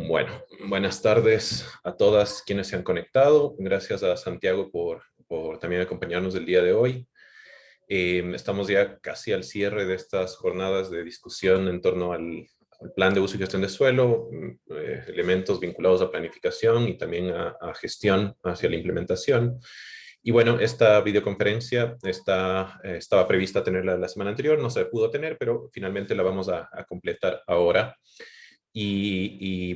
Bueno, buenas tardes a todas quienes se han conectado. Gracias a Santiago por también acompañarnos el día de hoy. Estamos ya casi al cierre de estas jornadas de discusión en torno al plan de uso y gestión de suelo, elementos vinculados a planificación y también a gestión hacia la implementación. Y bueno, esta videoconferencia estaba prevista tenerla la semana anterior, no se pudo tener, pero finalmente la vamos a completar ahora.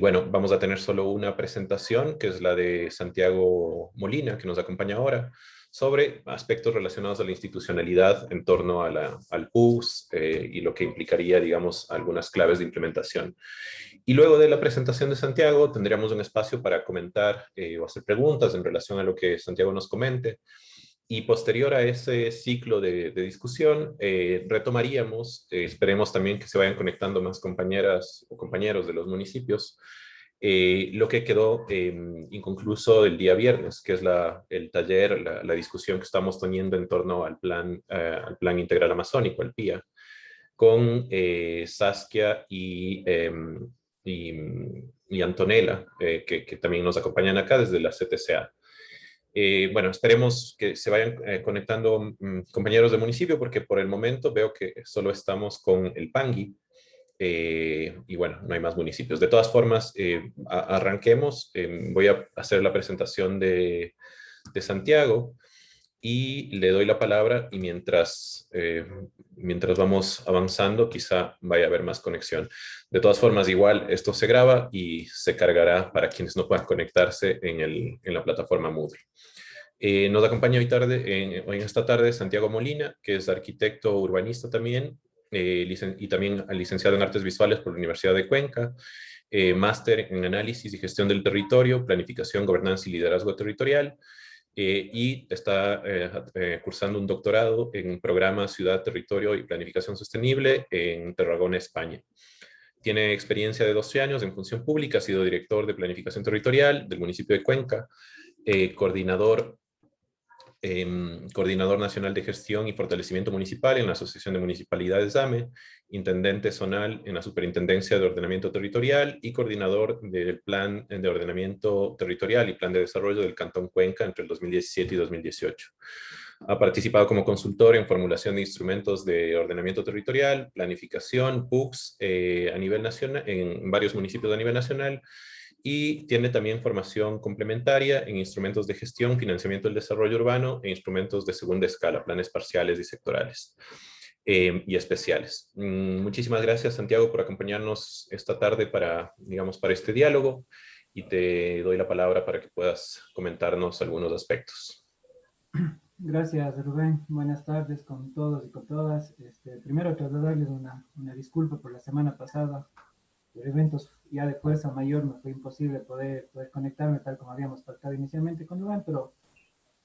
Bueno, vamos a tener solo una presentación, que es la de Santiago Molina, que nos acompaña ahora, sobre aspectos relacionados a la institucionalidad en torno al PUS y lo que implicaría, digamos, algunas claves de implementación. Y luego de la presentación de Santiago, tendríamos un espacio para comentar o hacer preguntas en relación a lo que Santiago nos comente. Y posterior a ese ciclo de discusión, retomaríamos, esperemos también que se vayan conectando más compañeras o compañeros de los municipios, lo que quedó inconcluso el día viernes, que es el taller, la discusión que estamos teniendo en torno al plan integral amazónico, el PIA, con Saskia y Antonella, que también nos acompañan acá desde la CTCA. Bueno, esperemos que se vayan conectando compañeros de municipio, porque por el momento veo que solo estamos con el Pangui. Y bueno, no hay más municipios. De todas formas, arranquemos. Voy a hacer la presentación de Santiago y le doy la palabra, y mientras vamos avanzando, quizá vaya a haber más conexión. De todas formas, igual esto se graba y se cargará para quienes no puedan conectarse en la plataforma Moodle. Nos acompaña hoy en esta tarde Santiago Molina, que es arquitecto urbanista también, y también licenciado en Artes Visuales por la Universidad de Cuenca, máster en Análisis y Gestión del Territorio, Planificación, Gobernanza y Liderazgo Territorial, y está cursando un doctorado en Programa Ciudad, Territorio y Planificación Sostenible en Tarragona, España. Tiene experiencia de 12 años en función pública, ha sido director de Planificación Territorial del municipio de Cuenca, coordinador nacional de gestión y fortalecimiento municipal en la Asociación de Municipalidades AME, intendente zonal en la Superintendencia de Ordenamiento Territorial y coordinador del Plan de Ordenamiento Territorial y Plan de Desarrollo del Cantón Cuenca entre el 2017 y 2018. Ha participado como consultor en formulación de instrumentos de ordenamiento territorial, planificación, PUCs a nivel nacional, en varios municipios a nivel nacional, y tiene también formación complementaria en instrumentos de gestión, financiamiento del desarrollo urbano e instrumentos de segunda escala, planes parciales y sectorales y especiales. Muchísimas gracias, Santiago, por acompañarnos esta tarde digamos, para este diálogo, y te doy la palabra para que puedas comentarnos algunos aspectos. Gracias, Rubén. Buenas tardes con todos y con todas. Primero, trasladarles una disculpa por la semana pasada. Por eventos ya de fuerza mayor me fue imposible poder conectarme tal como habíamos pactado inicialmente con Rubén, pero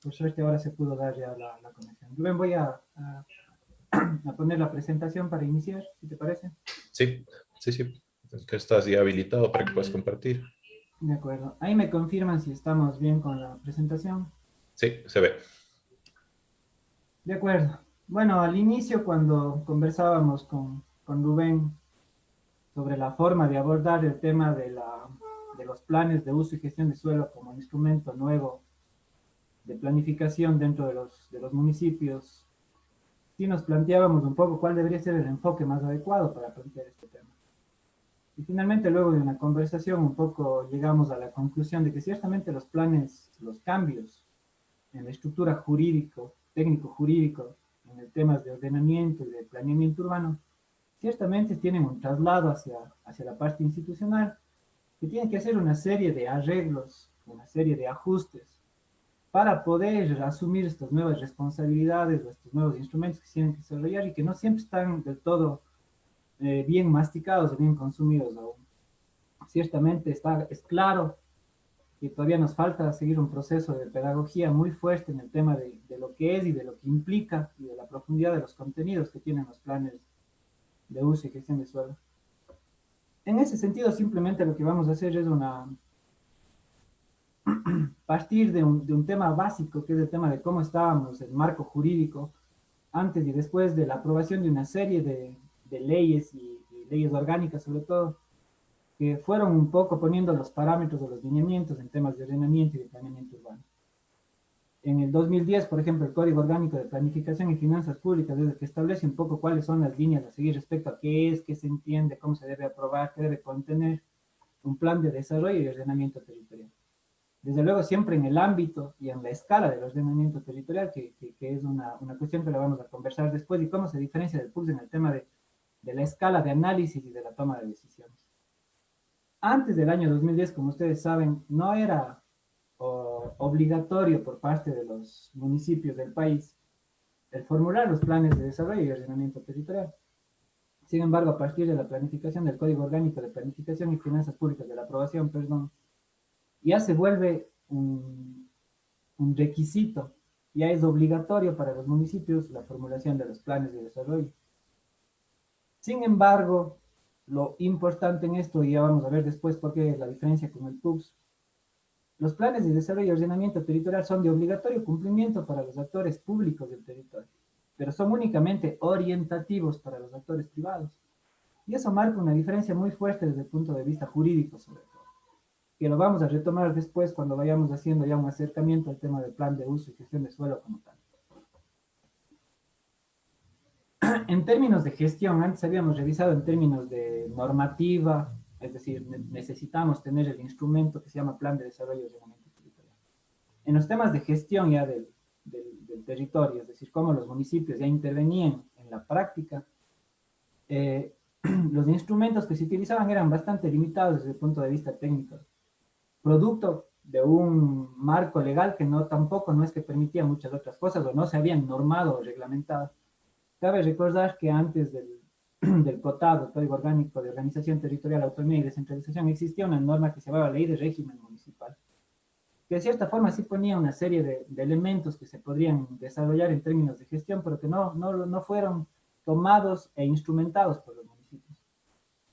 por suerte ahora se pudo dar ya la conexión. Rubén, voy a poner la presentación para iniciar, si te parece. Sí, sí, sí. Que estás ya habilitado para que puedas compartir. De acuerdo. Ahí me confirman si estamos bien con la presentación. Sí, se ve. De acuerdo. Bueno, al inicio cuando conversábamos con Rubén sobre la forma de abordar el tema de los planes de uso y gestión de suelo como instrumento nuevo de planificación dentro de los municipios, sí nos planteábamos un poco cuál debería ser el enfoque más adecuado para plantear este tema. Y finalmente, luego de una conversación, un poco llegamos a la conclusión de que ciertamente los planes, los cambios en la estructura jurídico, técnico-jurídico, en el tema de ordenamiento y de planeamiento urbano, ciertamente tienen un traslado hacia la parte institucional, que tiene que hacer una serie de arreglos, una serie de ajustes, para poder asumir estas nuevas responsabilidades o estos nuevos instrumentos que tienen que desarrollar y que no siempre están del todo bien masticados o bien consumidos aún. Ciertamente es claro que todavía nos falta seguir un proceso de pedagogía muy fuerte en el tema de lo que es y de lo que implica y de la profundidad de los contenidos que tienen los planes de uso y gestión de suelo. En ese sentido, simplemente lo que vamos a hacer es partir de un tema básico, que es el tema de cómo estábamos, el marco jurídico, antes y después de la aprobación de una serie de leyes y leyes orgánicas, sobre todo, que fueron un poco poniendo los parámetros o los lineamientos en temas de ordenamiento y de planeamiento urbano. En el 2010, por ejemplo, el Código Orgánico de Planificación y Finanzas Públicas, desde que establece un poco cuáles son las líneas a seguir respecto a qué es, qué se entiende, cómo se debe aprobar, qué debe contener un plan de desarrollo y ordenamiento territorial. Desde luego, siempre en el ámbito y en la escala del ordenamiento territorial, que es una cuestión que la vamos a conversar después, y cómo se diferencia del PURS en el tema de la escala de análisis y de la toma de decisiones. Antes del año 2010, como ustedes saben, no era obligatorio por parte de los municipios del país el formular los planes de desarrollo y ordenamiento territorial. Sin embargo, a partir de la planificación del Código Orgánico de Planificación y Finanzas Públicas, de la aprobación, perdón, ya se vuelve un requisito, ya es obligatorio para los municipios la formulación de los planes de desarrollo. Sin embargo, lo importante en esto, y ya vamos a ver después por qué es la diferencia con el PUBS, los planes de desarrollo y ordenamiento territorial son de obligatorio cumplimiento para los actores públicos del territorio, pero son únicamente orientativos para los actores privados. Y eso marca una diferencia muy fuerte desde el punto de vista jurídico, sobre todo, que lo vamos a retomar después cuando vayamos haciendo ya un acercamiento al tema del plan de uso y gestión de suelo como tal. En términos de gestión, antes habíamos revisado en términos de normativa, es decir, necesitamos tener el instrumento que se llama Plan de Desarrollo y Ordenamiento Territorial. En los temas de gestión ya del territorio, es decir, cómo los municipios ya intervenían en la práctica, los instrumentos que se utilizaban eran bastante limitados desde el punto de vista técnico, producto de un marco legal que tampoco no es que permitía muchas otras cosas o no se habían normado o reglamentado. Cabe recordar que antes del COTAD, Código Orgánico de Organización Territorial, Autonomía y Descentralización, existía una norma que se llamaba Ley de Régimen Municipal, que de cierta forma sí ponía una serie de elementos que se podrían desarrollar en términos de gestión, pero que no fueron tomados e instrumentados por los municipios.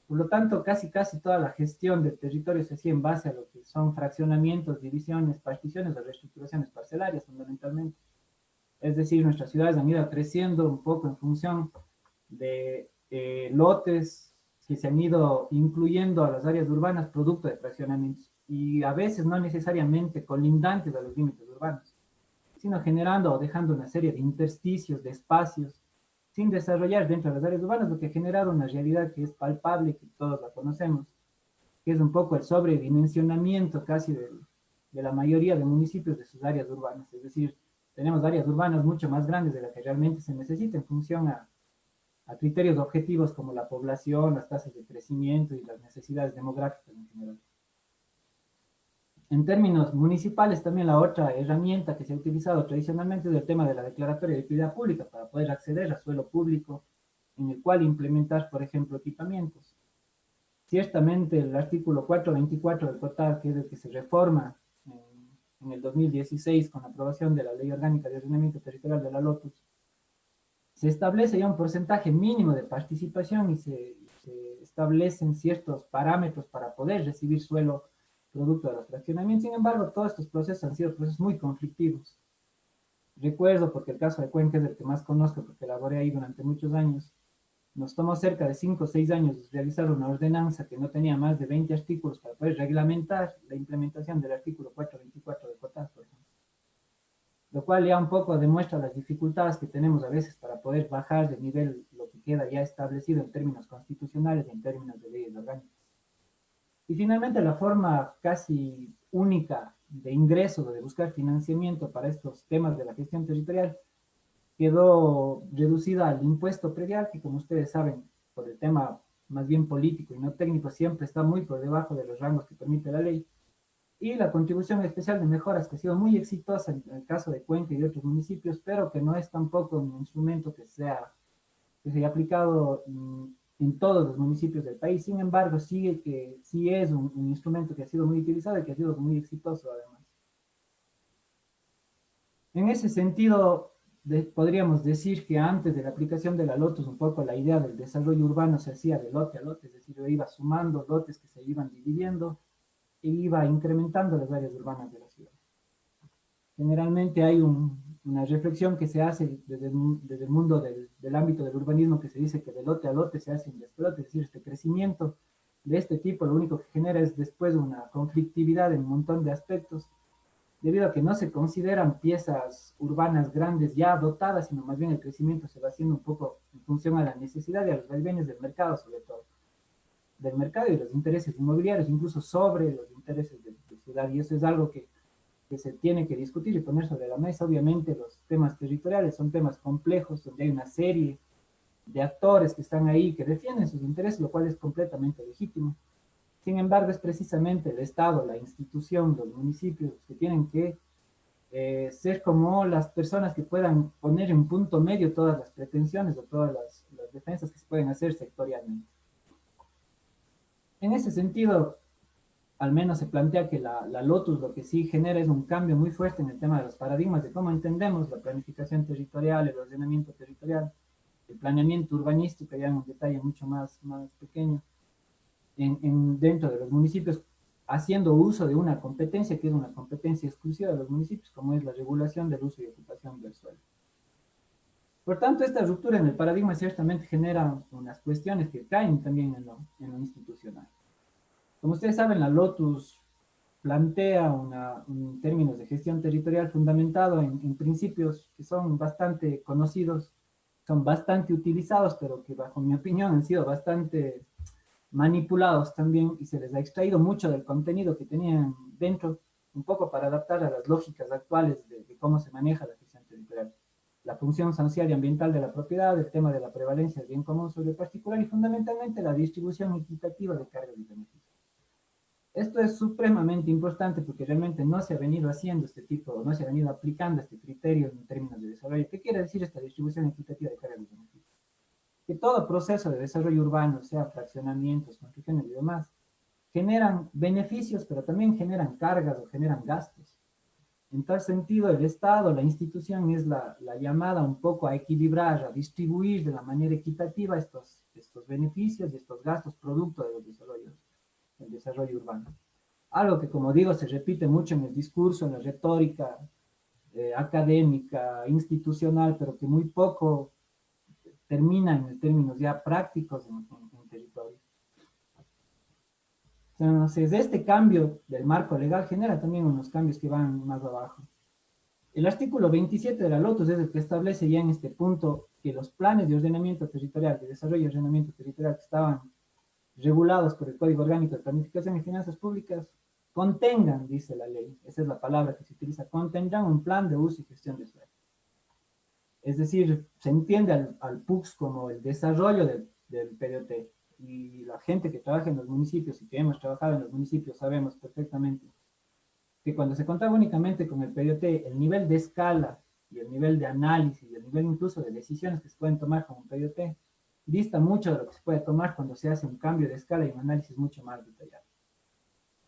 Por lo tanto, casi toda la gestión del territorio se hacía en base a lo que son fraccionamientos, divisiones, particiones o reestructuraciones parcelarias, fundamentalmente. Es decir, nuestras ciudades han ido creciendo un poco en función de lotes que se han ido incluyendo a las áreas urbanas producto de fraccionamientos y a veces no necesariamente colindantes a los límites urbanos, sino generando o dejando una serie de intersticios, de espacios sin desarrollar dentro de las áreas urbanas, lo que ha generado una realidad que es palpable, que todos la conocemos, que es un poco el sobredimensionamiento casi de la mayoría de municipios de sus áreas urbanas. Es decir, tenemos áreas urbanas mucho más grandes de las que realmente se necesita en función a criterios objetivos como la población, las tasas de crecimiento y las necesidades demográficas en general. En términos municipales, también la otra herramienta que se ha utilizado tradicionalmente es el tema de la declaratoria de utilidad pública para poder acceder a suelo público en el cual implementar, por ejemplo, equipamientos. Ciertamente el artículo 424 del COTAD, que es el que se reforma en el 2016 con la aprobación de la Ley Orgánica de Ordenamiento Territorial de la LOTUS, se establece ya un porcentaje mínimo de participación y se establecen ciertos parámetros para poder recibir suelo producto de los fraccionamientos. Sin embargo, todos estos procesos han sido procesos muy conflictivos. Recuerdo, porque el caso de Cuenca es el que más conozco, porque laboré ahí durante muchos años, nos tomó cerca de 5 o 6 años realizar una ordenanza que no tenía más de 20 artículos para poder reglamentar la implementación del artículo 424 del COTAD, por ejemplo. Lo cual ya un poco demuestra las dificultades que tenemos a veces para poder bajar de nivel lo que queda ya establecido en términos constitucionales y en términos de leyes orgánicas. Y finalmente la forma casi única de ingreso o de buscar financiamiento para estos temas de la gestión territorial quedó reducida al impuesto predial, que como ustedes saben, por el tema más bien político y no técnico, siempre está muy por debajo de los rangos que permite la ley, y la contribución especial de mejoras, que ha sido muy exitosa en el caso de Cuenca y de otros municipios, pero que no es tampoco un instrumento que se haya aplicado en todos los municipios del país. Sin embargo, sí es un instrumento que ha sido muy utilizado y que ha sido muy exitoso además. En ese sentido, podríamos decir que antes de la aplicación de la LOTUS, un poco la idea del desarrollo urbano se hacía de lote a lote, es decir, yo iba sumando lotes que se iban dividiendo e iba incrementando las áreas urbanas de la ciudad. Generalmente hay una reflexión que se hace desde el mundo del ámbito del urbanismo, que se dice que de lote a lote se hace un despelote, es decir, este crecimiento de este tipo lo único que genera es después una conflictividad en un montón de aspectos, debido a que no se consideran piezas urbanas grandes ya dotadas, sino más bien el crecimiento se va haciendo un poco en función a la necesidad y a los vaivenes del mercado, sobre todo, del mercado y los intereses inmobiliarios, incluso sobre los intereses de ciudad, y eso es algo que se tiene que discutir y poner sobre la mesa. Obviamente los temas territoriales son temas complejos, donde hay una serie de actores que están ahí, que defienden sus intereses, lo cual es completamente legítimo. Sin embargo, es precisamente el Estado, la institución, los municipios que tienen que ser como las personas que puedan poner en punto medio todas las pretensiones o todas las defensas que se pueden hacer sectorialmente. En ese sentido, al menos se plantea que la Lotus lo que sí genera es un cambio muy fuerte en el tema de los paradigmas de cómo entendemos la planificación territorial, el ordenamiento territorial, el planeamiento urbanístico, ya en un detalle mucho más pequeño, dentro de los municipios, haciendo uso de una competencia que es una competencia exclusiva de los municipios, como es la regulación del uso y ocupación del suelo. Por tanto, esta ruptura en el paradigma ciertamente genera unas cuestiones que caen también en lo institucional. Como ustedes saben, la Lotus plantea términos de gestión territorial fundamentado en principios que son bastante conocidos, son bastante utilizados, pero que bajo mi opinión han sido bastante manipulados también y se les ha extraído mucho del contenido que tenían dentro, un poco para adaptar a las lógicas actuales de cómo se maneja la gestión territorial. La función social y ambiental de la propiedad, el tema de la prevalencia del bien común sobre el particular y fundamentalmente la distribución equitativa de cargas y beneficios. Esto es supremamente importante porque realmente no se ha venido haciendo este tipo, no se ha venido aplicando este criterio en términos de desarrollo. ¿Qué quiere decir esta distribución equitativa de cargas y beneficios? Que todo proceso de desarrollo urbano, sea fraccionamientos, construcciones y demás, generan beneficios, pero también generan cargas o generan gastos. En tal sentido, el Estado, la institución, es la llamada un poco a equilibrar, a distribuir de la manera equitativa estos beneficios y estos gastos producto de los desarrollos, del desarrollo urbano. Algo que, como digo, se repite mucho en el discurso, en la retórica académica, institucional, pero que muy poco termina en términos ya prácticos en territorio. Entonces, este cambio del marco legal genera también unos cambios que van más abajo. El artículo 27 de la Lotus es el que establece ya en este punto que los planes de ordenamiento territorial, de desarrollo y ordenamiento territorial que estaban regulados por el Código Orgánico de Planificación y Finanzas Públicas, contengan, dice la ley, esa es la palabra que se utiliza, contendrán un plan de uso y gestión de suelo. Es decir, se entiende al PUCS como el desarrollo del PDT. Y la gente que trabaja en los municipios y que hemos trabajado en los municipios sabemos perfectamente que cuando se contaba únicamente con el PDT, el nivel de escala y el nivel de análisis y el nivel incluso de decisiones que se pueden tomar con un PDT dista mucho de lo que se puede tomar cuando se hace un cambio de escala y un análisis mucho más detallado.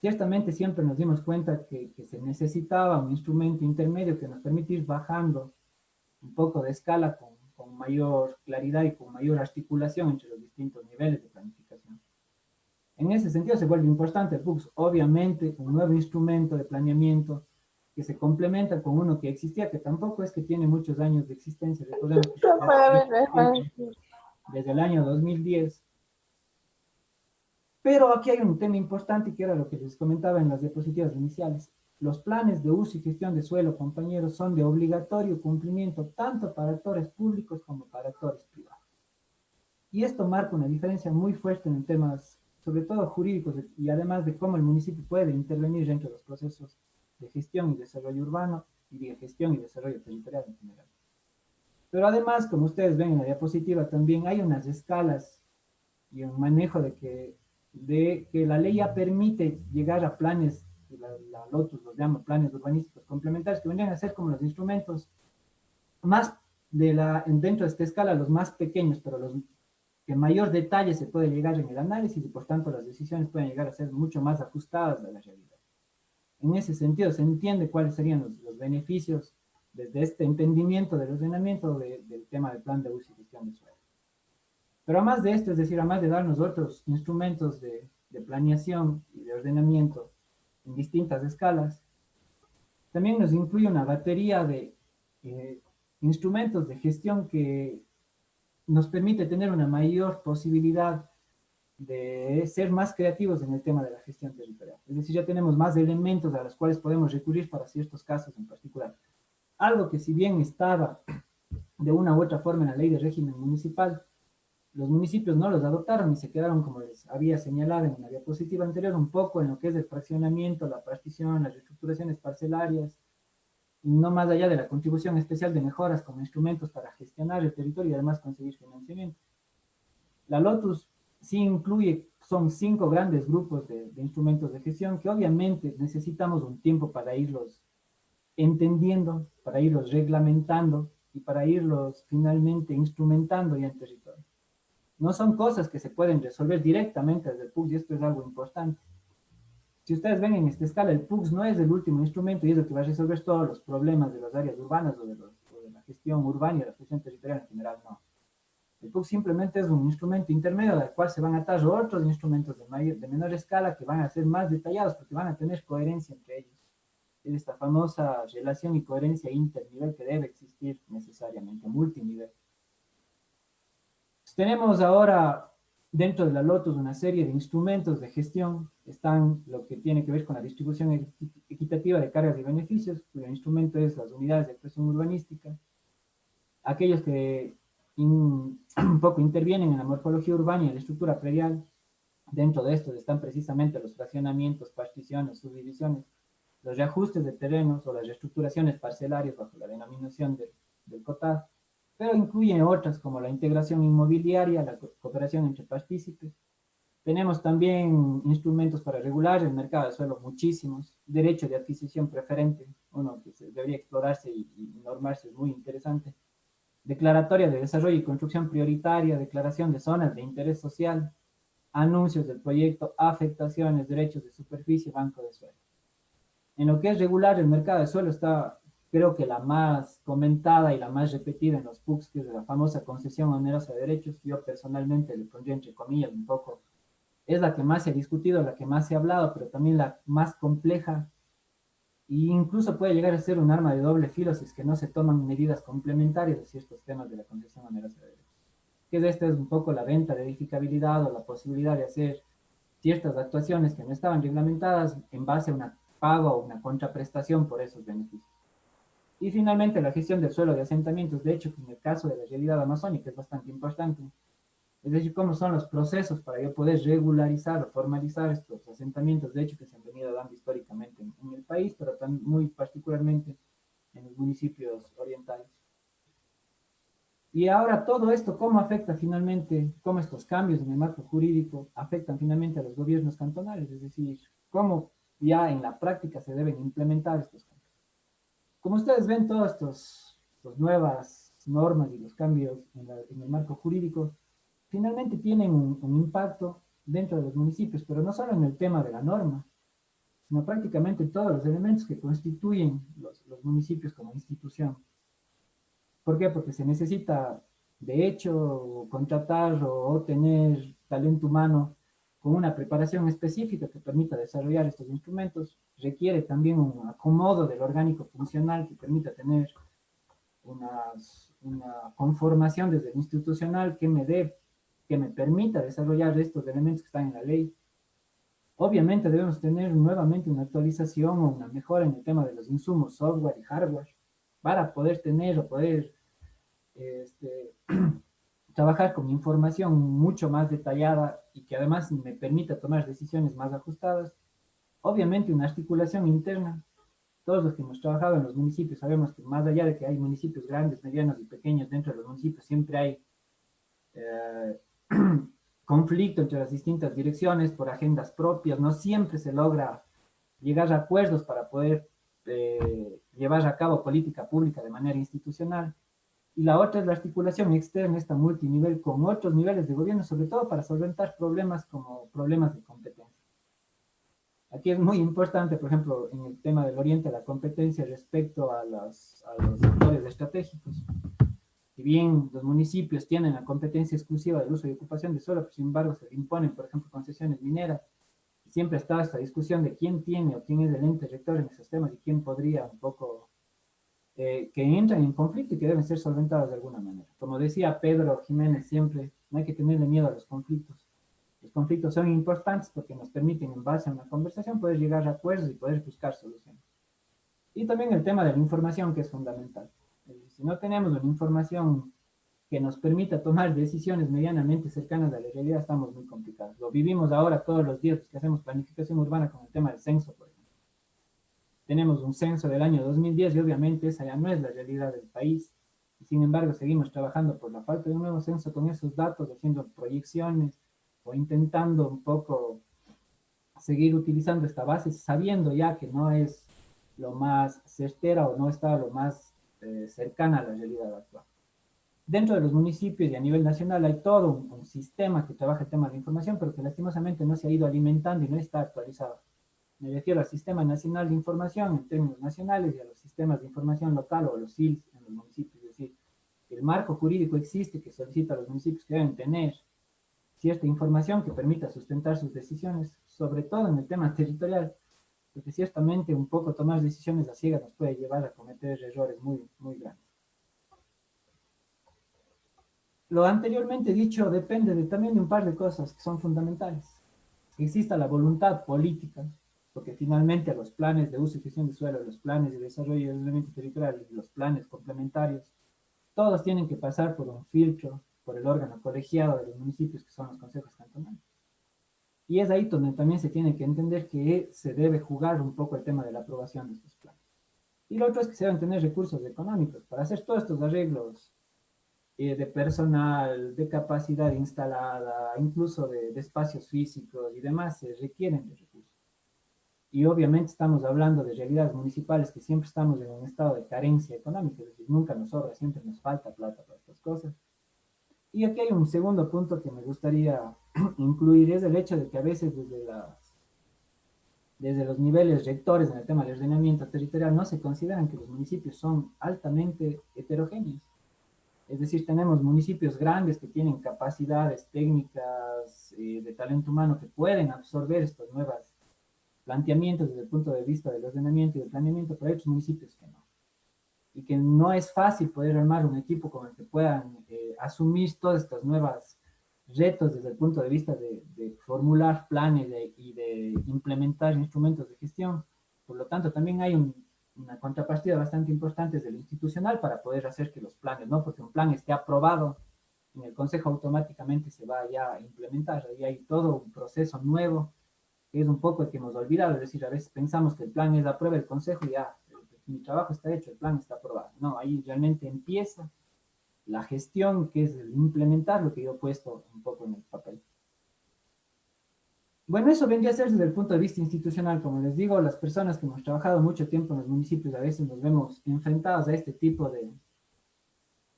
Ciertamente siempre nos dimos cuenta que se necesitaba un instrumento intermedio que nos permite ir bajando un poco de escala con mayor claridad y con mayor articulación entre los distintos niveles de planificación. En ese sentido se vuelve importante el PUCS, obviamente un nuevo instrumento de planeamiento que se complementa con uno que existía, que tampoco es que tiene muchos años de existencia, recordemos que desde el año 2010. Pero aquí hay un tema importante que era lo que les comentaba en las diapositivas iniciales. Los planes de uso y gestión de suelo, compañeros, son de obligatorio cumplimiento tanto para actores públicos como para actores privados. Y esto marca una diferencia muy fuerte en temas, sobre todo jurídicos, y además de cómo el municipio puede intervenir dentro de los procesos de gestión y desarrollo urbano y de gestión y desarrollo territorial en general. Pero además, como ustedes ven en la diapositiva, también hay unas escalas y un manejo de que la ley ya permite llegar a planes, la Lotus los llama planes urbanísticos complementarios, que vendrían a ser como los instrumentos más dentro de esta escala, los más pequeños, pero los que mayor detalle se puede llegar en el análisis y por tanto las decisiones pueden llegar a ser mucho más ajustadas a la realidad. En ese sentido se entiende cuáles serían los beneficios desde este entendimiento del ordenamiento del tema del plan de uso y gestión de suelo. Pero además de esto, es decir, además de darnos otros instrumentos de planeación y de ordenamiento en distintas escalas, también nos incluye una batería de instrumentos de gestión que nos permite tener una mayor posibilidad de ser más creativos en el tema de la gestión territorial. Es decir, ya tenemos más elementos a los cuales podemos recurrir para ciertos casos en particular. Algo que si bien estaba de una u otra forma en la ley de régimen municipal, los municipios no los adoptaron y se quedaron, como les había señalado en una diapositiva anterior, un poco en lo que es el fraccionamiento, la partición, las reestructuraciones parcelarias, y no más allá de la contribución especial de mejoras como instrumentos para gestionar el territorio y además conseguir financiamiento. La Lotus sí incluye, son 5 grandes grupos de instrumentos de gestión que obviamente necesitamos un tiempo para irlos entendiendo, para irlos reglamentando y para irlos finalmente instrumentando ya en territorio. No son cosas que se pueden resolver directamente desde el PUC y esto es algo importante. Si ustedes ven en esta escala, el PUC no es el último instrumento y es el que va a resolver todos los problemas de las áreas urbanas o de la gestión urbana y de la gestión territorial en general, no. El PUC simplemente es un instrumento intermedio al cual se van a atar otros instrumentos de menor escala que van a ser más detallados porque van a tener coherencia entre ellos. Es esta famosa relación y coherencia internivel que debe existir necesariamente, multinivel. Tenemos ahora dentro de la Lotus una serie de instrumentos de gestión. Están lo que tiene que ver con la distribución equitativa de cargas y beneficios, cuyo instrumento es las unidades de actuación urbanística. Aquellos que un poco intervienen en la morfología urbana y en la estructura predial. Dentro de estos están precisamente los fraccionamientos, particiones, subdivisiones, los reajustes de terrenos o las reestructuraciones parcelarias bajo la denominación del COTAD, pero incluyen otras como la integración inmobiliaria, la cooperación entre partícipes. Tenemos también instrumentos para regular el mercado de suelo, muchísimos. Derecho de adquisición preferente, uno que debería explorarse y normarse, es muy interesante. Declaratoria de desarrollo y construcción prioritaria, declaración de zonas de interés social, anuncios del proyecto, afectaciones, derechos de superficie, banco de suelo. En lo que es regular el mercado de suelo está, creo que la más comentada y la más repetida en los PUCs, que es la famosa concesión onerosa de derechos. Yo personalmente le pondría entre comillas un poco, es la que más se ha discutido, la que más se ha hablado, pero también la más compleja e incluso puede llegar a ser un arma de doble filo si es que no se toman medidas complementarias de ciertos temas de la concesión onerosa de derechos. Que de esta es un poco la venta de edificabilidad o la posibilidad de hacer ciertas actuaciones que no estaban reglamentadas en base a una pago o una contraprestación por esos beneficios. Y finalmente la gestión del suelo de asentamientos, de hecho, en el caso de la realidad amazónica es bastante importante. Es decir, cómo son los procesos para yo poder regularizar o formalizar estos asentamientos, de hecho, que se han venido dando históricamente en el país, pero también muy particularmente en los municipios orientales. Y ahora todo esto, ¿cómo afecta finalmente, cómo estos cambios en el marco jurídico afectan finalmente a los gobiernos cantonales? Es decir, cómo ya en la práctica se deben implementar estos cambios. Como ustedes ven, todas estas nuevas normas y los cambios en el marco jurídico finalmente tienen un impacto dentro de los municipios, pero no solo en el tema de la norma, sino prácticamente en todos los elementos que constituyen los municipios como institución. ¿Por qué? Porque se necesita, de hecho, contratar o tener talento humano con una preparación específica que permita desarrollar estos instrumentos. Requiere también un acomodo del orgánico funcional que permita tener una conformación desde el institucional que me permita desarrollar estos elementos que están en la ley. Obviamente debemos tener nuevamente una actualización o una mejora en el tema de los insumos, software y hardware, para poder tener o poder trabajar con información mucho más detallada y que además me permita tomar decisiones más ajustadas. Obviamente una articulación interna. Todos los que hemos trabajado en los municipios sabemos que más allá de que hay municipios grandes, medianos y pequeños, dentro de los municipios siempre hay conflicto entre las distintas direcciones por agendas propias. No siempre se logra llegar a acuerdos para poder llevar a cabo política pública de manera institucional. Y la otra es la articulación externa, esta multinivel con otros niveles de gobierno, sobre todo para solventar problemas como problemas de competencia. Aquí es muy importante, por ejemplo, en el tema del oriente, la competencia respecto a los sectores estratégicos. Si bien los municipios tienen la competencia exclusiva del uso y ocupación de suelo, sin embargo se imponen, por ejemplo, concesiones mineras. Siempre está esta discusión de quién tiene o quién es el ente rector en esos temas y quién podría un poco que entran en conflicto y que deben ser solventados de alguna manera. Como decía Pedro Jiménez siempre, no hay que tenerle miedo a los conflictos. Los conflictos son importantes porque nos permiten, en base a una conversación, poder llegar a acuerdos y poder buscar soluciones. Y también el tema de la información, que es fundamental. Si no tenemos una información que nos permita tomar decisiones medianamente cercanas a la realidad, estamos muy complicados. Lo vivimos ahora todos los días, que hacemos planificación urbana con el tema del censo, por ejemplo. Tenemos un censo del año 2010 y obviamente esa ya no es la realidad del país. Y sin embargo, seguimos trabajando por la falta de un nuevo censo con esos datos, haciendo proyecciones o intentando un poco seguir utilizando esta base, sabiendo ya que no es lo más certera o no está lo más cercana a la realidad actual. Dentro de los municipios y a nivel nacional hay todo un sistema que trabaja el tema de la información, pero que lastimosamente no se ha ido alimentando y no está actualizado. Me refiero al Sistema Nacional de Información en términos nacionales y a los sistemas de información local o los SILs en los municipios. Es decir, el marco jurídico existe que solicita a los municipios que deben tener cierta información que permita sustentar sus decisiones, sobre todo en el tema territorial, porque ciertamente un poco tomar decisiones a ciegas nos puede llevar a cometer errores muy, muy grandes. Lo anteriormente dicho depende también de un par de cosas que son fundamentales. Que exista la voluntad política, porque finalmente los planes de uso y gestión de suelo, los planes de desarrollo y ordenamiento territorial y los planes complementarios, todos tienen que pasar por un filtro, por el órgano colegiado de los municipios, que son los consejos cantonales. Y es ahí donde también se tiene que entender que se debe jugar un poco el tema de la aprobación de estos planes. Y lo otro es que se deben tener recursos económicos para hacer todos estos arreglos de personal, de capacidad instalada, incluso de espacios físicos y demás, se requieren de recursos. Y obviamente estamos hablando de realidades municipales que siempre estamos en un estado de carencia económica, es decir, nunca nos sobra, siempre nos falta plata para estas cosas. Y aquí hay un segundo punto que me gustaría incluir, es el hecho de que a veces desde los niveles rectores en el tema del ordenamiento territorial no se consideran que los municipios son altamente heterogéneos. Es decir, tenemos municipios grandes que tienen capacidades técnicas de talento humano que pueden absorber estos nuevos planteamientos desde el punto de vista del ordenamiento y del planeamiento, pero hay otros municipios que no. Y que no es fácil poder armar un equipo con el que puedan asumir todas estas nuevas retos desde el punto de vista de formular planes y de implementar instrumentos de gestión. Por lo tanto, también hay una contrapartida bastante importante desde lo institucional para poder hacer que los planes, no porque un plan esté aprobado en el Consejo automáticamente se va ya a implementar. Ahí hay todo un proceso nuevo que es un poco el que hemos olvidado. Es decir, a veces pensamos que el plan es aprueba el Consejo y ya, mi trabajo está hecho, el plan está aprobado. No, ahí realmente empieza la gestión, que es el implementar lo que yo he puesto un poco en el papel. Bueno, eso vendría a ser desde el punto de vista institucional. Como les digo, las personas que hemos trabajado mucho tiempo en los municipios a veces nos vemos enfrentados a este tipo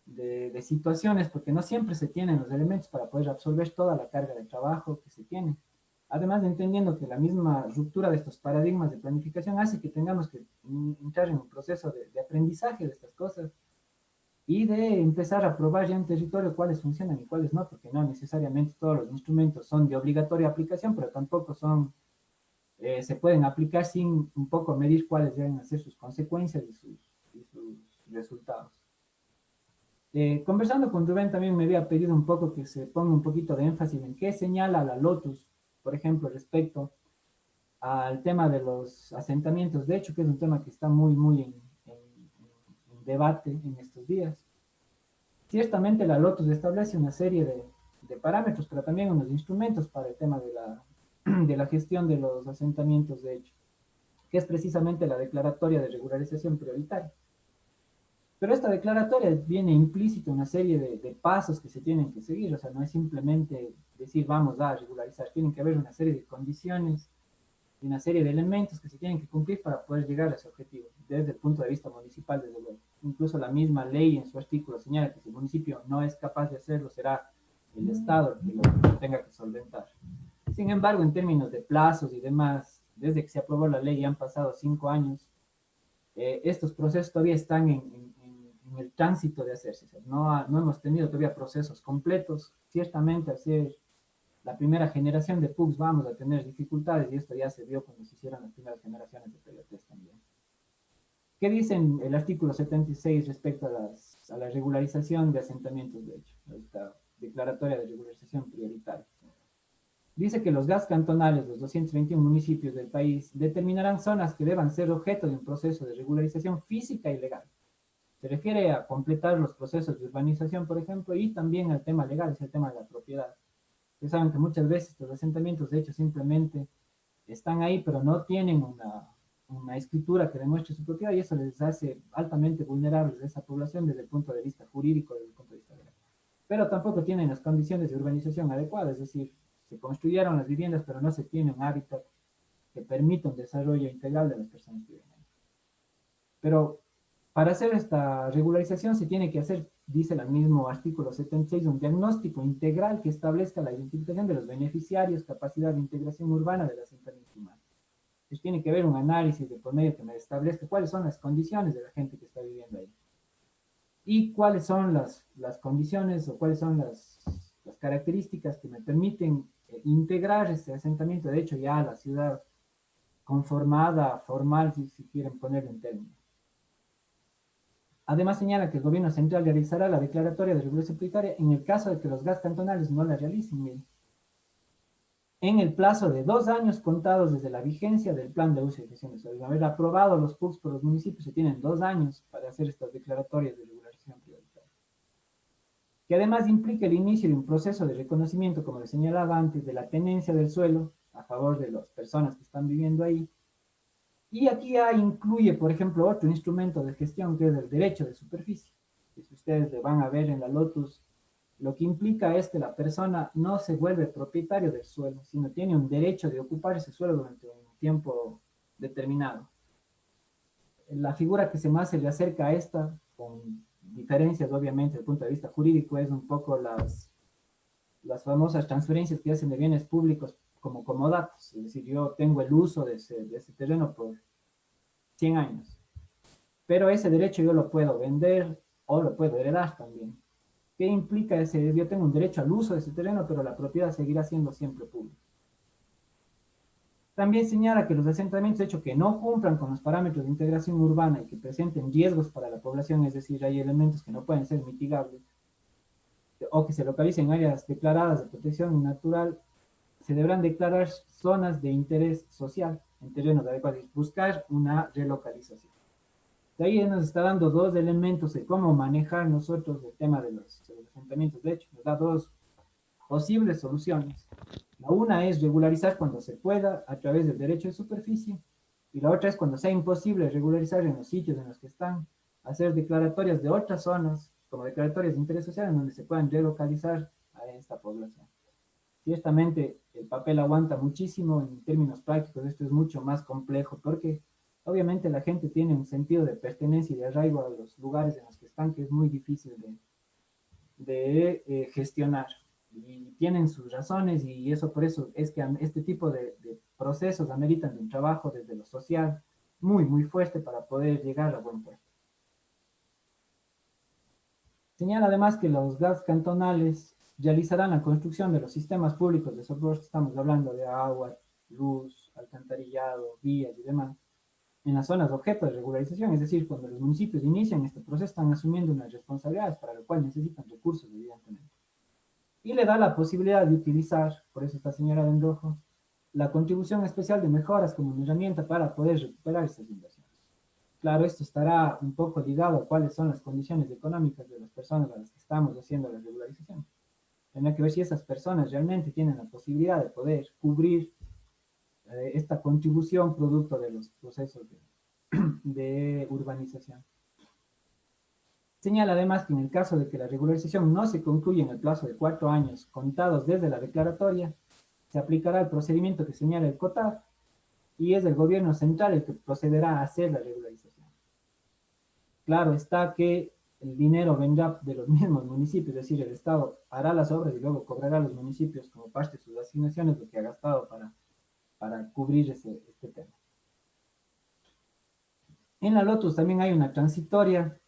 de situaciones porque no siempre se tienen los elementos para poder absorber toda la carga de trabajo que se tiene. Además de entendiendo que la misma ruptura de estos paradigmas de planificación hace que tengamos que entrar en un proceso de aprendizaje de estas cosas y de empezar a probar ya en territorio cuáles funcionan y cuáles no, porque no necesariamente todos los instrumentos son de obligatoria aplicación, pero tampoco se pueden aplicar sin un poco medir cuáles deben ser sus consecuencias y sus resultados. Conversando con Rubén también me había pedido un poco que se ponga un poquito de énfasis en qué señala la Lotus, por ejemplo, respecto al tema de los asentamientos, de hecho, que es un tema que está muy, muy en debate en estos días. Ciertamente la Lotus establece una serie de parámetros, pero también unos instrumentos para el tema de la gestión de los asentamientos de hecho, que es precisamente la declaratoria de regularización prioritaria. Pero esta declaratoria viene implícita una serie de pasos que se tienen que seguir, o sea, no es simplemente decir vamos a regularizar, tienen que haber una serie de condiciones y una serie de elementos que se tienen que cumplir para poder llegar a ese objetivo, desde el punto de vista municipal, desde luego. Incluso la misma ley en su artículo señala que si el municipio no es capaz de hacerlo, será el Estado el que lo tenga que solventar. Sin embargo, en términos de plazos y demás, desde que se aprobó la ley ya han pasado 5 años, estos procesos todavía están en el tránsito de hacerse. No hemos tenido todavía procesos completos. Ciertamente, hacer la primera generación de PUCs vamos a tener dificultades y esto ya se vio cuando se hicieron las primeras generaciones de PDTs también. ¿Qué dice el artículo 76 respecto a la regularización de asentamientos de hecho? Esta declaratoria de regularización prioritaria. Dice que los GAS cantonales, los 221 municipios del país, determinarán zonas que deban ser objeto de un proceso de regularización física y legal. Se refiere a completar los procesos de urbanización, por ejemplo, y también al tema legal, es el tema de la propiedad. Ustedes saben que muchas veces los asentamientos, de hecho, simplemente están ahí, pero no tienen una escritura que demuestre su propiedad y eso les hace altamente vulnerables a esa población desde el punto de vista jurídico, desde el punto de vista legal. Pero tampoco tienen las condiciones de urbanización adecuadas, es decir, se construyeron las viviendas, pero no se tiene un hábitat que permita un desarrollo integral de las personas que viven ahí. Pero para hacer esta regularización se tiene que hacer, dice el mismo artículo 76, un diagnóstico integral que establezca la identificación de los beneficiarios, capacidad de integración urbana del asentamiento humano. Entonces tiene que haber un análisis de por medio que me establezca cuáles son las condiciones de la gente que está viviendo ahí. Y cuáles son las condiciones o cuáles son las características que me permiten integrar este asentamiento, de hecho ya a la ciudad conformada, formal, si quieren ponerlo en términos. Además señala que el gobierno central realizará la declaratoria de regulación prioritaria en el caso de que los GAS cantonales no la realicen. Miren, en el plazo de 2 años contados desde la vigencia del plan de uso y gestión de suelo. Al haber aprobado los PUCs por los municipios, se tienen 2 años para hacer estas declaratorias de regulación prioritaria. Que además implica el inicio de un proceso de reconocimiento, como les señalaba antes, de la tenencia del suelo a favor de las personas que están viviendo ahí. Y aquí ya incluye, por ejemplo, otro instrumento de gestión que es el derecho de superficie. Que si ustedes le van a ver en la Lotus, lo que implica es que la persona no se vuelve propietario del suelo, sino tiene un derecho de ocupar ese suelo durante un tiempo determinado. La figura que más se le acerca a esta, con diferencias obviamente desde el punto de vista jurídico, es un poco las famosas transferencias que hacen de bienes públicos como comodatos. Es decir, yo tengo el uso de ese terreno por 100 años, pero ese derecho yo lo puedo vender o lo puedo heredar también. ¿Qué implica ese? Yo tengo un derecho al uso de ese terreno, pero la propiedad seguirá siendo siempre pública. También señala que los asentamientos, de hecho, que no cumplan con los parámetros de integración urbana y que presenten riesgos para la población, es decir, hay elementos que no pueden ser mitigables, o que se localicen en áreas declaradas de protección natural, se deberán declarar zonas de interés social en terrenos adecuados, buscar una relocalización. De ahí nos está dando 2 elementos de cómo manejar nosotros el tema de los asentamientos. De hecho, nos da 2 posibles soluciones. La una es regularizar cuando se pueda a través del derecho de superficie, y la otra es cuando sea imposible regularizar en los sitios en los que están, hacer declaratorias de otras zonas, como declaratorias de interés social, en donde se puedan relocalizar a esta población. Ciertamente el papel aguanta muchísimo, en términos prácticos esto es mucho más complejo, porque obviamente la gente tiene un sentido de pertenencia y de arraigo a los lugares en los que están, que es muy difícil de gestionar. Y tienen sus razones y eso por eso es que este tipo de procesos ameritan de un trabajo desde lo social muy, muy fuerte para poder llegar a buen puerto. Señala además que los GAS cantonales realizarán la construcción de los sistemas públicos de soporte, estamos hablando de agua, luz, alcantarillado, vías y demás, en las zonas objeto de regularización, es decir, cuando los municipios inician este proceso están asumiendo unas responsabilidades para lo cual necesitan recursos, evidentemente. Y le da la posibilidad de utilizar, por eso está señalado en rojo, la contribución especial de mejoras como una herramienta para poder recuperar estas inversiones. Claro, esto estará un poco ligado a cuáles son las condiciones económicas de las personas a las que estamos haciendo la regularización. Tendrá que ver si esas personas realmente tienen la posibilidad de poder cubrir esta contribución producto de los procesos de urbanización. Señala además que en el caso de que la regularización no se concluya en el plazo de 4 años contados desde la declaratoria, se aplicará el procedimiento que señala el COTAD y es el gobierno central el que procederá a hacer la regularización. Claro está que el dinero vendrá de los mismos municipios, es decir, el Estado hará las obras y luego cobrará a los municipios como parte de sus asignaciones lo que ha gastado para cubrir este tema. En la Lotus también hay una transitoria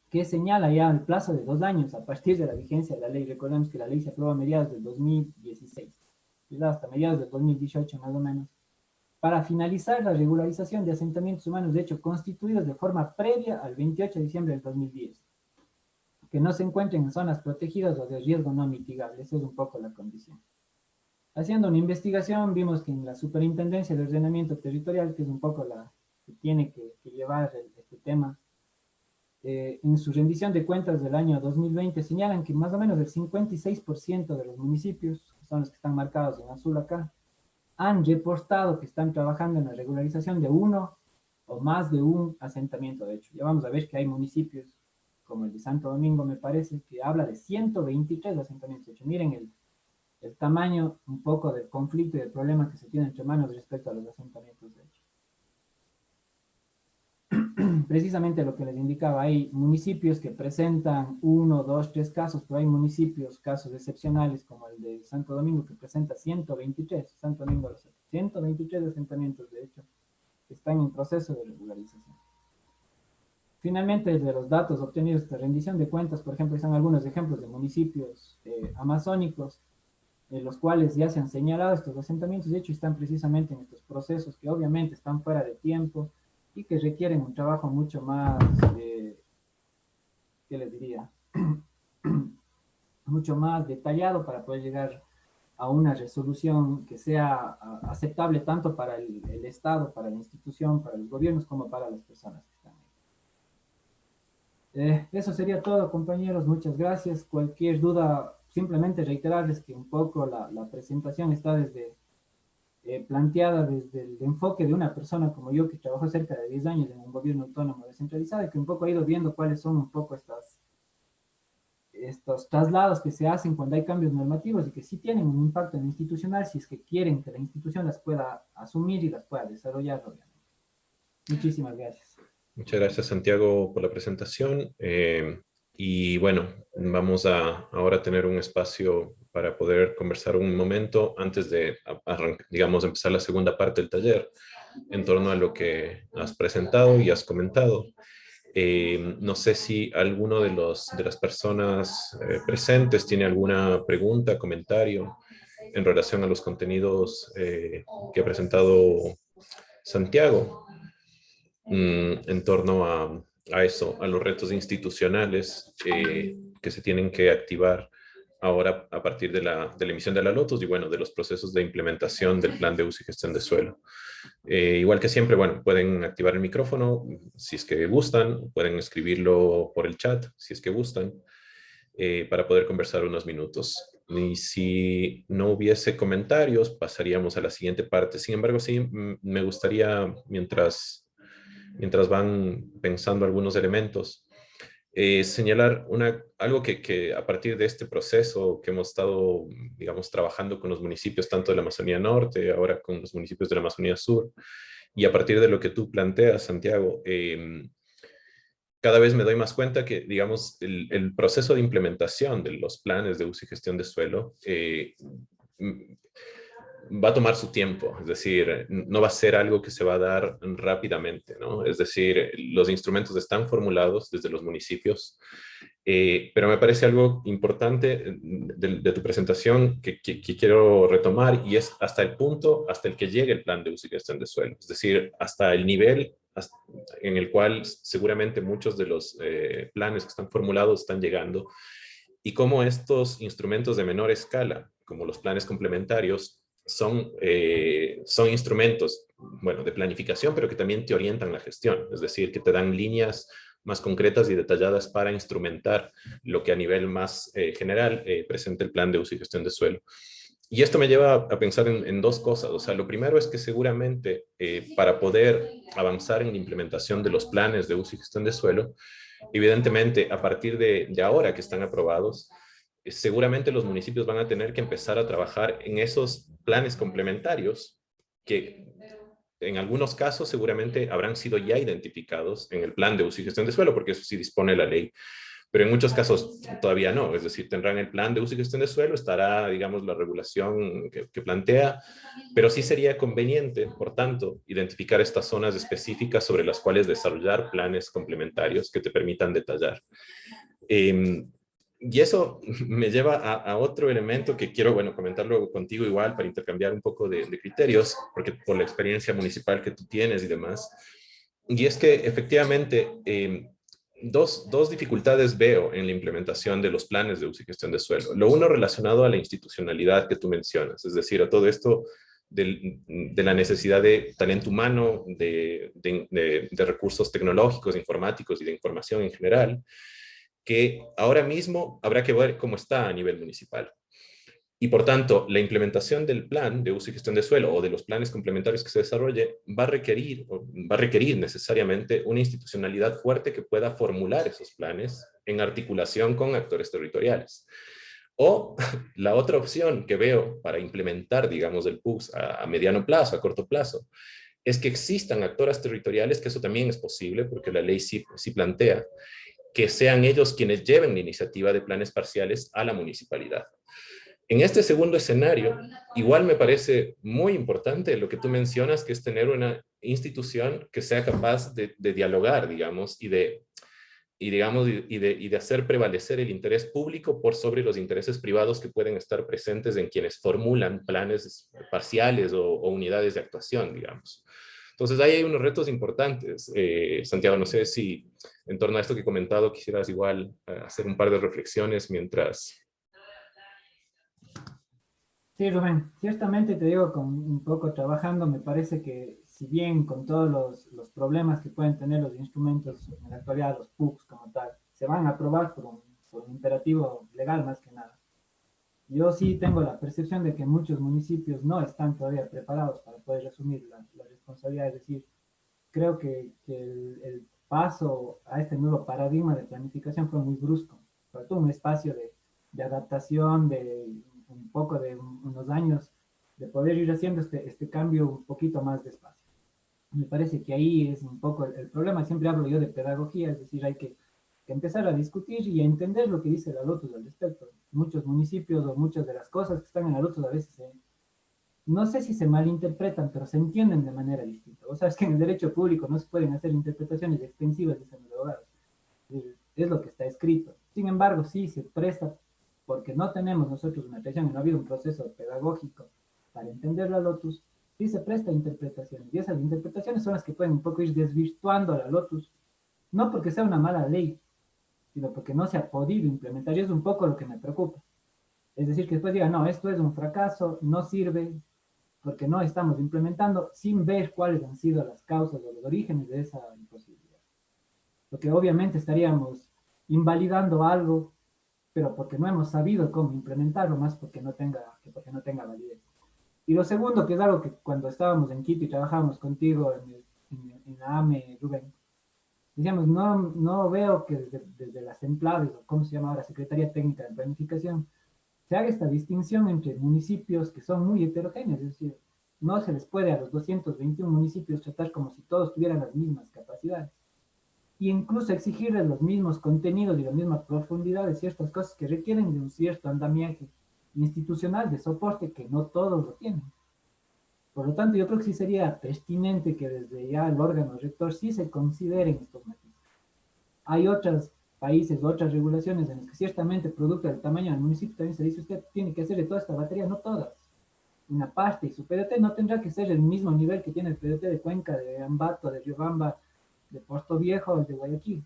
que señala ya el plazo de 2 años a partir de la vigencia de la ley. Recordemos que la ley se aprobó a mediados del 2016, hasta mediados del 2018 más o menos, para finalizar la regularización de asentamientos humanos, de hecho, constituidos de forma previa al 28 de diciembre del 2010, que no se encuentren en zonas protegidas o de riesgo no mitigable. Esa es un poco la condición. Haciendo una investigación, vimos que en la Superintendencia de Ordenamiento Territorial, que es un poco la que tiene que llevar este tema, en su rendición de cuentas del año 2020 señalan que más o menos el 56% de los municipios, que son los que están marcados en azul acá, han reportado que están trabajando en la regularización de uno o más de un asentamiento. De hecho, ya vamos a ver que hay municipios, como el de Santo Domingo, me parece, que habla de 123 asentamientos. De hecho, miren el tamaño un poco del conflicto y del problema que se tiene entre manos respecto a los asentamientos. De hecho, precisamente lo que les indicaba, hay municipios que presentan uno, dos, tres casos, pero hay municipios, casos excepcionales como el de Santo Domingo, que presenta 123, Santo Domingo, 123 asentamientos, de hecho, que están en proceso de regularización. Finalmente, de los datos obtenidos de esta rendición de cuentas, por ejemplo, están algunos ejemplos de municipios amazónicos, en los cuales ya se han señalado estos asentamientos, de hecho están precisamente en estos procesos que obviamente están fuera de tiempo y que requieren un trabajo mucho más, ¿qué les diría? Mucho más detallado para poder llegar a una resolución que sea aceptable tanto para el Estado, para la institución, para los gobiernos, como para las personas que están ahí. Eso sería todo, compañeros. Muchas gracias. Cualquier duda, simplemente reiterarles que un poco la presentación está planteada desde el enfoque de una persona como yo que trabajó cerca de 10 años en un gobierno autónomo descentralizado y que un poco ha ido viendo cuáles son un poco estos traslados que se hacen cuando hay cambios normativos y que sí tienen un impacto en lo institucional si es que quieren que la institución las pueda asumir y las pueda desarrollar, obviamente. Muchísimas gracias. Muchas gracias, Santiago, por la presentación. Y bueno, vamos a ahora tener un espacio para poder conversar un momento antes de, digamos, empezar la segunda parte del taller en torno a lo que has presentado y has comentado. No sé si alguno de las personas presentes tiene alguna pregunta, comentario en relación a los contenidos que ha presentado Santiago en torno a eso, a los retos institucionales que se tienen que activar ahora a partir de la emisión de la Lotus y bueno, de los procesos de implementación del plan de uso y gestión de suelo. Igual que siempre, bueno, pueden activar el micrófono si es que gustan, pueden escribirlo por el chat si es que gustan, para poder conversar unos minutos. Y si no hubiese comentarios, pasaríamos a la siguiente parte. Sin embargo, sí, me gustaría, mientras van pensando algunos elementos, señalar algo que a partir de este proceso que hemos estado, digamos, trabajando con los municipios, tanto de la Amazonía Norte, ahora con los municipios de la Amazonía Sur, y a partir de lo que tú planteas, Santiago, cada vez me doy más cuenta que, digamos, el proceso de implementación de los planes de uso y gestión de suelo va a tomar su tiempo, es decir, no va a ser algo que se va a dar rápidamente, ¿no? Es decir, los instrumentos están formulados desde los municipios, pero me parece algo importante de tu presentación que quiero retomar y es hasta el punto hasta el que llegue el plan de uso y gestión de suelo, es decir, hasta el nivel en el cual seguramente muchos de los planes que están formulados están llegando y cómo estos instrumentos de menor escala, como los planes complementarios, son instrumentos, bueno, de planificación, pero que también te orientan la gestión, es decir, que te dan líneas más concretas y detalladas para instrumentar lo que a nivel más general presenta el plan de uso y gestión de suelo. Y esto me lleva a pensar en dos cosas. O sea, lo primero es que seguramente para poder avanzar en la implementación de los planes de uso y gestión de suelo, evidentemente a partir de ahora que están aprobados, seguramente los municipios van a tener que empezar a trabajar en esos planes complementarios que en algunos casos seguramente habrán sido ya identificados en el plan de uso y gestión de suelo, porque eso sí dispone la ley. Pero en muchos casos todavía no, es decir, tendrán el plan de uso y gestión de suelo, estará, digamos, la regulación que plantea, pero sí sería conveniente, por tanto, identificar estas zonas específicas sobre las cuales desarrollar planes complementarios que te permitan detallar. Y eso me lleva a otro elemento que quiero, bueno, comentarlo contigo igual para intercambiar un poco de criterios, porque por la experiencia municipal que tú tienes y demás. Y es que efectivamente dos dificultades veo en la implementación de los planes de uso y gestión de suelo. Lo uno relacionado a la institucionalidad que tú mencionas, es decir, a todo esto de la necesidad de talento humano, de recursos tecnológicos, informáticos y de información en general, que ahora mismo habrá que ver cómo está a nivel municipal. Y por tanto, la implementación del plan de uso y gestión de suelo o de los planes complementarios que se desarrolle va a requerir necesariamente una institucionalidad fuerte que pueda formular esos planes en articulación con actores territoriales. O la otra opción que veo para implementar, digamos, el PUCS a mediano plazo, a corto plazo, es que existan actores territoriales, que eso también es posible, porque la ley sí plantea, que sean ellos quienes lleven la iniciativa de planes parciales a la municipalidad. En este segundo escenario, igual me parece muy importante lo que tú mencionas, que es tener una institución que sea capaz de dialogar, digamos, y de hacer prevalecer el interés público por sobre los intereses privados que pueden estar presentes en quienes formulan planes parciales o unidades de actuación, digamos. Entonces, ahí hay unos retos importantes. Santiago, no sé si en torno a esto que he comentado quisieras igual hacer un par de reflexiones mientras... Sí, Rubén, ciertamente te digo, con un poco trabajando, me parece que si bien con todos los problemas que pueden tener los instrumentos en la actualidad, los PUCs como tal, se van a aprobar por un imperativo legal más que nada. Yo sí tengo la percepción de que muchos municipios no están todavía preparados para poder asumir la responsabilidad, es decir, creo que el paso a este nuevo paradigma de planificación fue muy brusco. Faltó un espacio de adaptación, de un poco de unos años, de poder ir haciendo este cambio un poquito más despacio. Me parece que ahí es un poco el problema. Siempre hablo yo de pedagogía, es decir, hay que empezar a discutir y a entender lo que dice la Lotus al respecto. Muchos municipios o muchas de las cosas que están en la Lotus a veces no sé si se malinterpretan, pero se entienden de manera distinta. O sea, es que en el derecho público no se pueden hacer interpretaciones extensivas, dicen los abogados. Es lo que está escrito. Sin embargo, sí se presta, porque no tenemos nosotros una tradición, no ha habido un proceso pedagógico para entender la Lotus, sí se presta a interpretaciones. Y esas interpretaciones son las que pueden un poco ir desvirtuando a la Lotus, no porque sea una mala ley, sino porque no se ha podido implementar. Y es un poco lo que me preocupa. Es decir, que después digan, no, esto es un fracaso, no sirve, porque no estamos implementando sin ver cuáles han sido las causas o los orígenes de esa imposibilidad. Porque obviamente estaríamos invalidando algo, pero porque no hemos sabido cómo implementarlo, más porque no tenga validez. Y lo segundo, que es algo que cuando estábamos en Quito y trabajábamos contigo en la AME, Rubén, decíamos, no veo que desde las EMPLADES, o cómo se llama ahora, Secretaría Técnica de Planificación, se haga esta distinción entre municipios que son muy heterogéneos, es decir, no se les puede a los 221 municipios tratar como si todos tuvieran las mismas capacidades. E incluso exigirles los mismos contenidos y la misma profundidad de ciertas cosas que requieren de un cierto andamiaje institucional de soporte que no todos lo tienen. Por lo tanto, yo creo que sí sería pertinente que desde ya el órgano rector sí se consideren estos matices. Hay otros países, otras regulaciones en las que ciertamente producto del tamaño del municipio también se dice usted tiene que hacer de toda esta batería, no todas, una parte, y su PDT no tendrá que ser el mismo nivel que tiene el PDT de Cuenca, de Ambato, de Riobamba, de Puerto Viejo o de Guayaquil,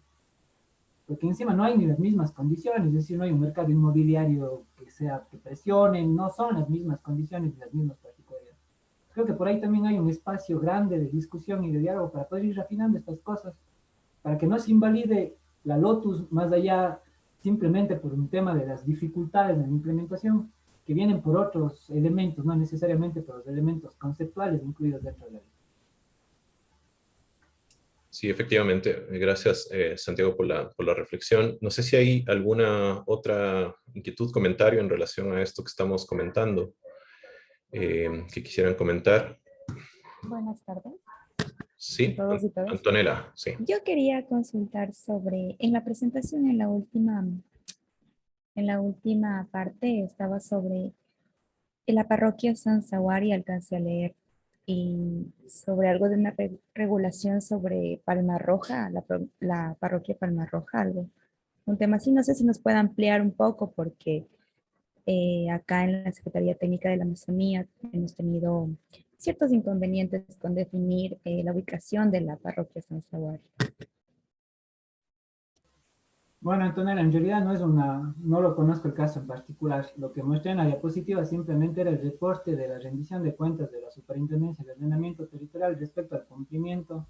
porque encima no hay ni las mismas condiciones, es decir, no hay un mercado inmobiliario que presione, no son las mismas condiciones ni las mismas particularidades. Creo que por ahí también hay un espacio grande de discusión y de diálogo para poder ir refinando estas cosas, para que no se invalide la Lotus más allá simplemente por un tema de las dificultades en la implementación que vienen por otros elementos, no necesariamente por los elementos conceptuales incluidos dentro de la ley. Sí, efectivamente. Gracias, Santiago, por la reflexión. No sé si hay alguna otra inquietud, comentario en relación a esto que estamos comentando, que quisieran comentar. Buenas tardes a Sí, todos y todas. Antonella, sí. Yo quería consultar sobre, en la presentación, en la última parte, estaba sobre la parroquia San Zaguari, alcancé a leer, y sobre algo de una regulación sobre Palma Roja, la parroquia Palma Roja, algo. Un tema así, no sé si nos puede ampliar un poco, porque acá en la Secretaría Técnica de la Amazonía hemos tenido ciertos inconvenientes con definir la ubicación de la parroquia San Zaguari. Bueno, Antonella, en realidad no lo conozco el caso en particular. Lo que muestra en la diapositiva simplemente era el reporte de la rendición de cuentas de la Superintendencia de Ordenamiento Territorial respecto al cumplimiento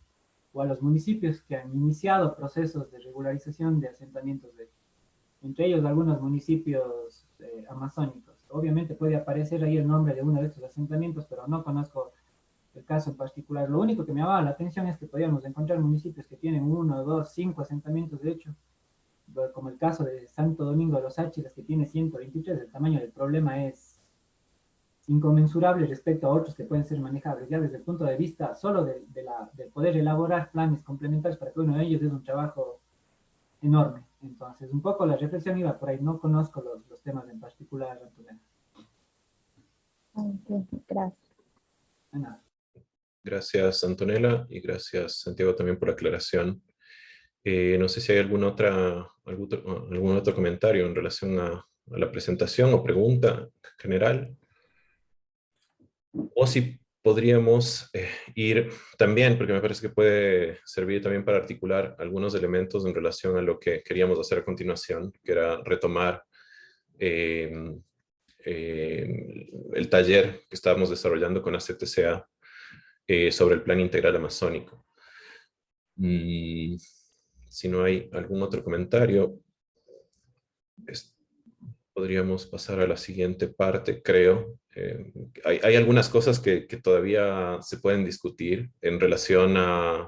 o a los municipios que han iniciado procesos de regularización de asentamientos de, entre ellos algunos municipios amazónicos. Obviamente puede aparecer ahí el nombre de uno de estos asentamientos, pero no conozco el caso en particular. Lo único que me llamaba la atención es que podíamos encontrar municipios que tienen uno, dos, cinco asentamientos de hecho, como el caso de Santo Domingo de los Áchilas, que tiene 123, el tamaño del problema es inconmensurable respecto a otros que pueden ser manejables, ya desde el punto de vista solo de poder elaborar planes complementarios para cada uno de ellos es un trabajo enorme. Entonces, un poco la reflexión iba por ahí, no conozco los temas en particular, Antonella. Ok, gracias. De nada. Gracias, Antonella, y gracias, Santiago, también por la aclaración. No sé si hay algún otro comentario en relación a la presentación o pregunta general. O si podríamos ir también, porque me parece que puede servir también para articular algunos elementos en relación a lo que queríamos hacer a continuación, que era retomar eh, el taller que estábamos desarrollando con la CTCA sobre el Plan Integral Amazónico. Si no hay algún otro comentario, podríamos pasar a la siguiente parte, creo. Hay algunas cosas que todavía se pueden discutir en relación a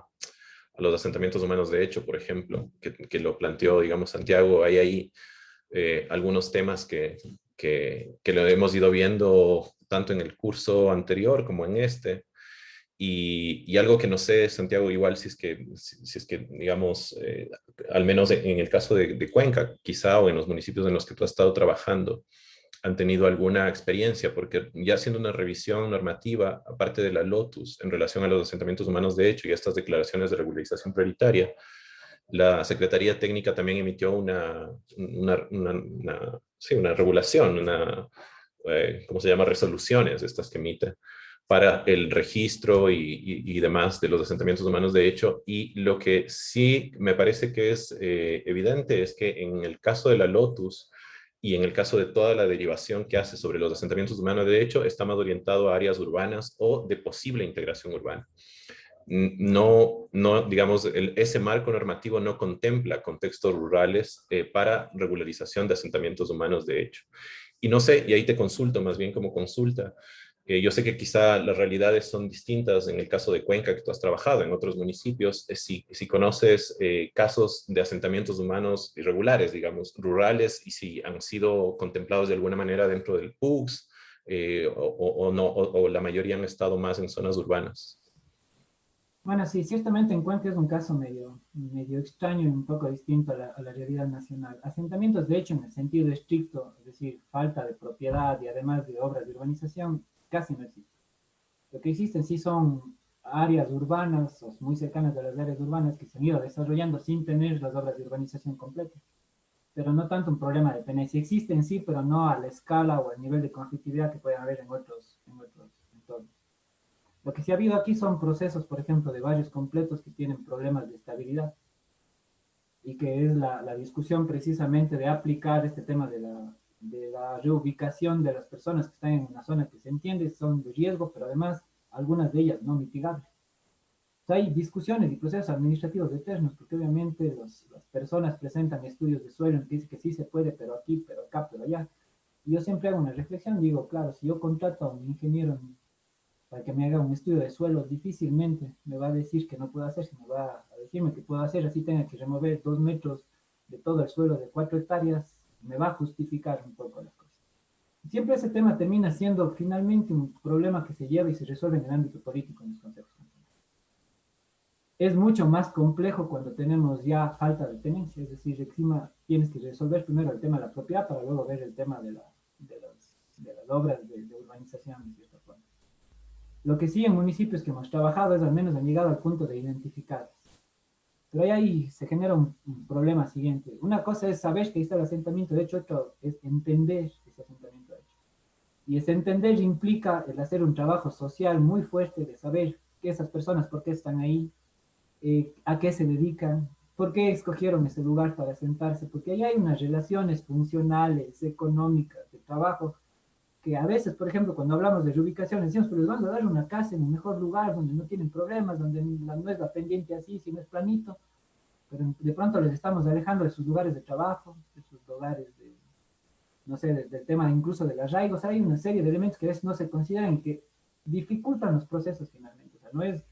los asentamientos humanos de hecho, por ejemplo, que lo planteó, digamos, Santiago. Hay ahí algunos temas que lo hemos ido viendo tanto en el curso anterior como en este. Y algo que no sé, Santiago, igual si es que digamos, al menos en el caso de Cuenca, quizá, o en los municipios en los que tú has estado trabajando, han tenido alguna experiencia, porque ya haciendo una revisión normativa, aparte de la LOTUS, en relación a los asentamientos humanos de hecho y estas declaraciones de regularización prioritaria, la Secretaría Técnica también emitió sí, una regulación, ¿cómo se llama? Resoluciones, estas que emite, para el registro y demás de los asentamientos humanos de hecho. Y lo que sí me parece que es evidente es que en el caso de la LOTUS y en el caso de toda la derivación que hace sobre los asentamientos humanos de hecho, está más orientado a áreas urbanas o de posible integración urbana. No, digamos, ese marco normativo no contempla contextos rurales para regularización de asentamientos humanos de hecho. Y no sé, y ahí te consulto más bien como consulta, yo sé que quizá las realidades son distintas en el caso de Cuenca, que tú has trabajado en otros municipios, si conoces casos de asentamientos humanos irregulares, digamos, rurales, y si han sido contemplados de alguna manera dentro del PUCS, o no, o la mayoría han estado más en zonas urbanas. Bueno, sí, ciertamente en Cuenca es un caso medio extraño y un poco distinto a la realidad nacional. Asentamientos, de hecho, en el sentido estricto, es decir, falta de propiedad y además de obras de urbanización, casi no existe. Lo que existen sí son áreas urbanas o muy cercanas a las áreas urbanas que se han ido desarrollando sin tener las obras de urbanización completas. Pero no tanto un problema de tenencia. Existen sí, pero no a la escala o al nivel de conflictividad que pueden haber en otros entornos. Lo que sí ha habido aquí son procesos, por ejemplo, de barrios completos que tienen problemas de estabilidad y que es la discusión precisamente de aplicar este tema de la reubicación de las personas que están en una zona que se entiende son de riesgo, pero además algunas de ellas no mitigables. Hay discusiones y procesos administrativos eternos, porque obviamente las personas presentan estudios de suelo en que dice que sí se puede, pero aquí, pero acá, pero allá. Y yo siempre hago una reflexión, digo, claro, si yo contrato a un ingeniero para que me haga un estudio de suelo, difícilmente me va a decir que no puedo hacer, sino va a decirme que puedo hacer, así tenga que remover 2 metros de todo el suelo de 4 hectáreas, me va a justificar un poco las cosas. Siempre ese tema termina siendo finalmente un problema que se lleva y se resuelve en el ámbito político en los consejos. Es mucho más complejo cuando tenemos ya falta de tenencia, es decir, encima tienes que resolver primero el tema de la propiedad para luego ver el tema de las obras de urbanización, de cierta forma. Lo que sí en municipios que hemos trabajado es al menos han llegado al punto de identificar. Pero ahí se genera un problema siguiente. Una cosa es saber que ahí está el asentamiento de hecho, otro es entender ese asentamiento de hecho. Y ese entender implica el hacer un trabajo social muy fuerte de saber que esas personas, por qué están ahí, a qué se dedican, ¿Por qué escogieron ese lugar para asentarse? Porque ahí hay unas relaciones funcionales, económicas, de trabajo, que a veces, por ejemplo, cuando hablamos de reubicación, decimos, pero les vamos a dar una casa en un mejor lugar, donde no tienen problemas, donde no es la pendiente así, sino es planito, pero de pronto les estamos alejando de sus lugares de trabajo, de sus lugares de, no sé, del tema incluso del arraigo. O sea, hay una serie de elementos que a veces no se consideran y que dificultan los procesos finalmente. O sea, no es,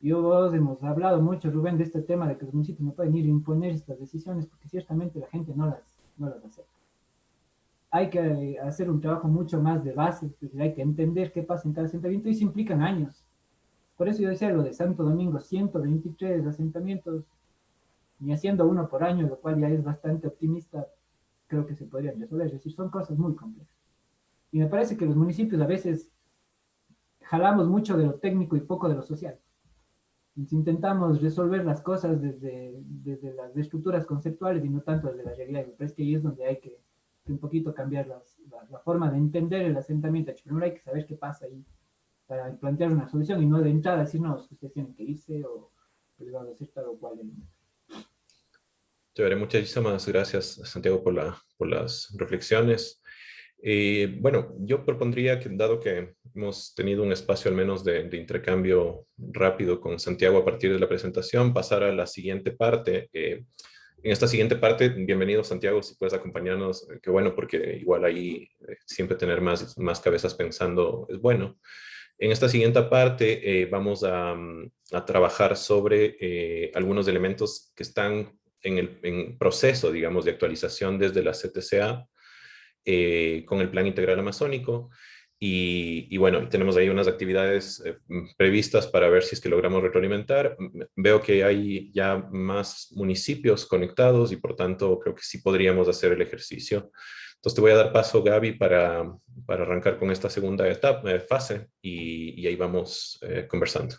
yo vos hemos hablado mucho, Rubén, de este tema de que los municipios no pueden ir a imponer estas decisiones porque ciertamente la gente no las acepta. Hay que hacer un trabajo mucho más de base, es decir, hay que entender qué pasa en cada asentamiento y eso implican años. Por eso yo decía lo de Santo Domingo, 123 asentamientos, ni haciendo uno por año, lo cual ya es bastante optimista, creo que se podrían resolver. Es decir, son cosas muy complejas. Y me parece que los municipios a veces jalamos mucho de lo técnico y poco de lo social. Intentamos resolver las cosas desde las estructuras conceptuales y no tanto desde la realidad. Me parece que ahí es donde hay que un poquito cambiar la forma de entender el asentamiento. Primero hay que saber qué pasa ahí para plantear una solución y no de entrada decir, no, ustedes tienen que irse o les vamos a hacer tal o cual elemento. Chévere, muchísimas gracias, Santiago, por las reflexiones. Bueno, yo propondría que, dado que hemos tenido un espacio al menos de intercambio rápido con Santiago a partir de la presentación, pasar a la siguiente parte. En esta siguiente parte, bienvenido Santiago, si puedes acompañarnos, qué bueno, porque igual ahí siempre tener más cabezas pensando es bueno. En esta siguiente parte vamos a trabajar sobre algunos elementos que están en proceso, digamos, de actualización desde la CTCA con el Plan Integral Amazónico. Y bueno, tenemos ahí unas actividades previstas para ver si es que logramos retroalimentar. Veo que hay ya más municipios conectados y por tanto creo que sí podríamos hacer el ejercicio. Entonces te voy a dar paso, Gaby, para arrancar con esta segunda fase y ahí vamos conversando.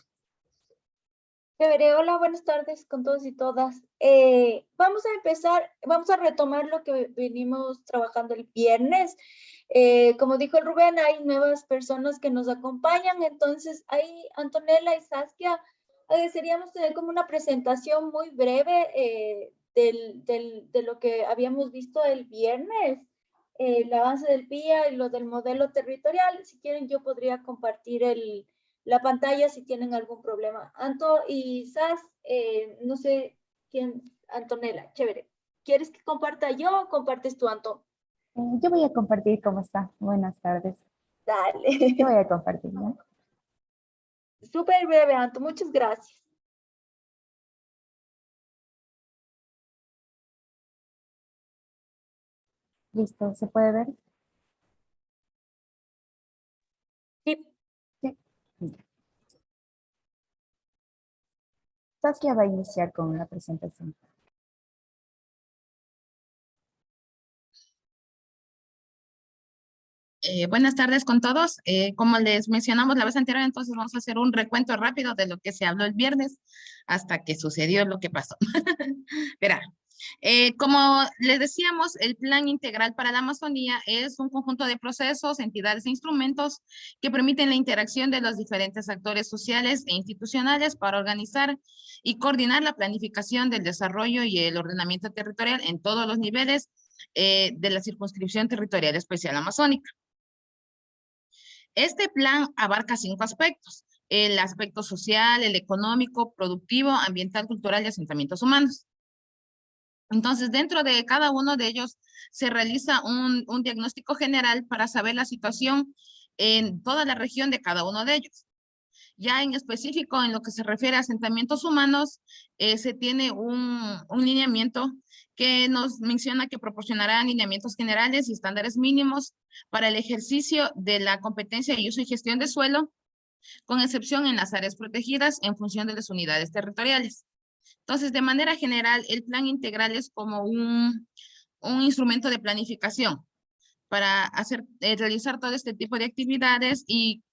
Chévere, hola, buenas tardes con todos y todas. Vamos a empezar, vamos a retomar lo que venimos trabajando el viernes. Como dijo el Rubén, hay nuevas personas que nos acompañan, entonces ahí Antonella y Saskia, seríamos tener como una presentación muy breve de lo que habíamos visto el viernes, el avance del PIA y lo del modelo territorial. Si quieren, yo podría compartir la pantalla si tienen algún problema. Anto y Sas, no sé quién, Antonella, chévere. ¿Quieres que comparta yo o compartes tú, Anto? Yo voy a compartir cómo está. Buenas tardes. Dale. Yo voy a compartir, ¿no? Súper breve, Anto, muchas gracias. Listo, ¿se puede ver? Sí. Sí. Saskia va a iniciar con la presentación. Buenas tardes con todos. Como les mencionamos la vez anterior, entonces vamos a hacer un recuento rápido de lo que se habló el viernes hasta que sucedió lo que pasó. Verá, como les decíamos, el Plan Integral para la Amazonía es un conjunto de procesos, entidades e instrumentos que permiten la interacción de los diferentes actores sociales e institucionales para organizar y coordinar la planificación del desarrollo y el ordenamiento territorial en todos los niveles de la circunscripción territorial especial amazónica. Este plan abarca 5 aspectos: el aspecto social, el económico, productivo, ambiental, cultural y asentamientos humanos. Entonces, dentro de cada uno de ellos se realiza un diagnóstico general para saber la situación en toda la región de cada uno de ellos. Ya en específico, en lo que se refiere a asentamientos humanos, se tiene un lineamiento que nos menciona que proporcionará lineamientos generales y estándares mínimos para el ejercicio de la competencia de uso y gestión de suelo, con excepción en las áreas protegidas en función de las unidades territoriales. Entonces, de manera general, el plan integral es como un instrumento de planificación para realizar todo este tipo de actividades y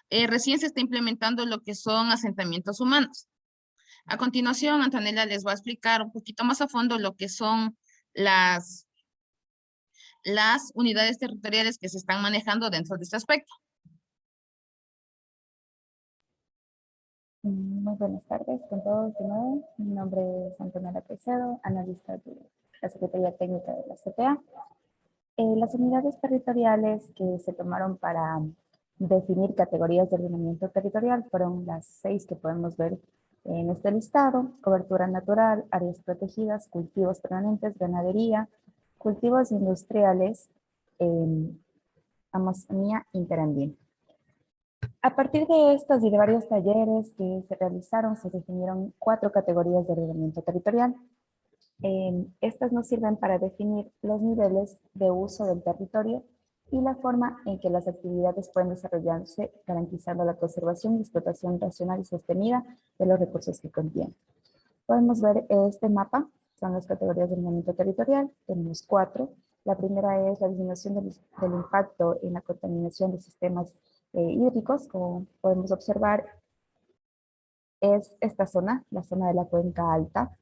recién se está implementando lo que son asentamientos humanos. A continuación, Antonella les va a explicar un poquito más a fondo lo que son las unidades territoriales que se están manejando dentro de este aspecto. Bueno, Muy buenas tardes con todos de nuevo. Mi nombre es Antonella Caicedo, analista de la Secretaría Técnica de la CTA. Las unidades territoriales que se tomaron para definir categorías de ordenamiento territorial fueron las 6 que podemos ver en este listado: cobertura natural, áreas protegidas, cultivos permanentes, ganadería, cultivos industriales, Amazonía interandina. A partir de estos y de varios talleres que se realizaron, se definieron 4 categorías de ordenamiento territorial. Estas nos sirven para definir los niveles de uso del territorio y la forma en que las actividades pueden desarrollarse, garantizando la conservación y explotación racional y sostenida de los recursos que contiene. Podemos ver este mapa, son las categorías de ordenamiento territorial, tenemos 4. La primera es la disminución del impacto en la contaminación de sistemas hídricos. Como podemos observar, es esta zona, la zona de la cuenca alta.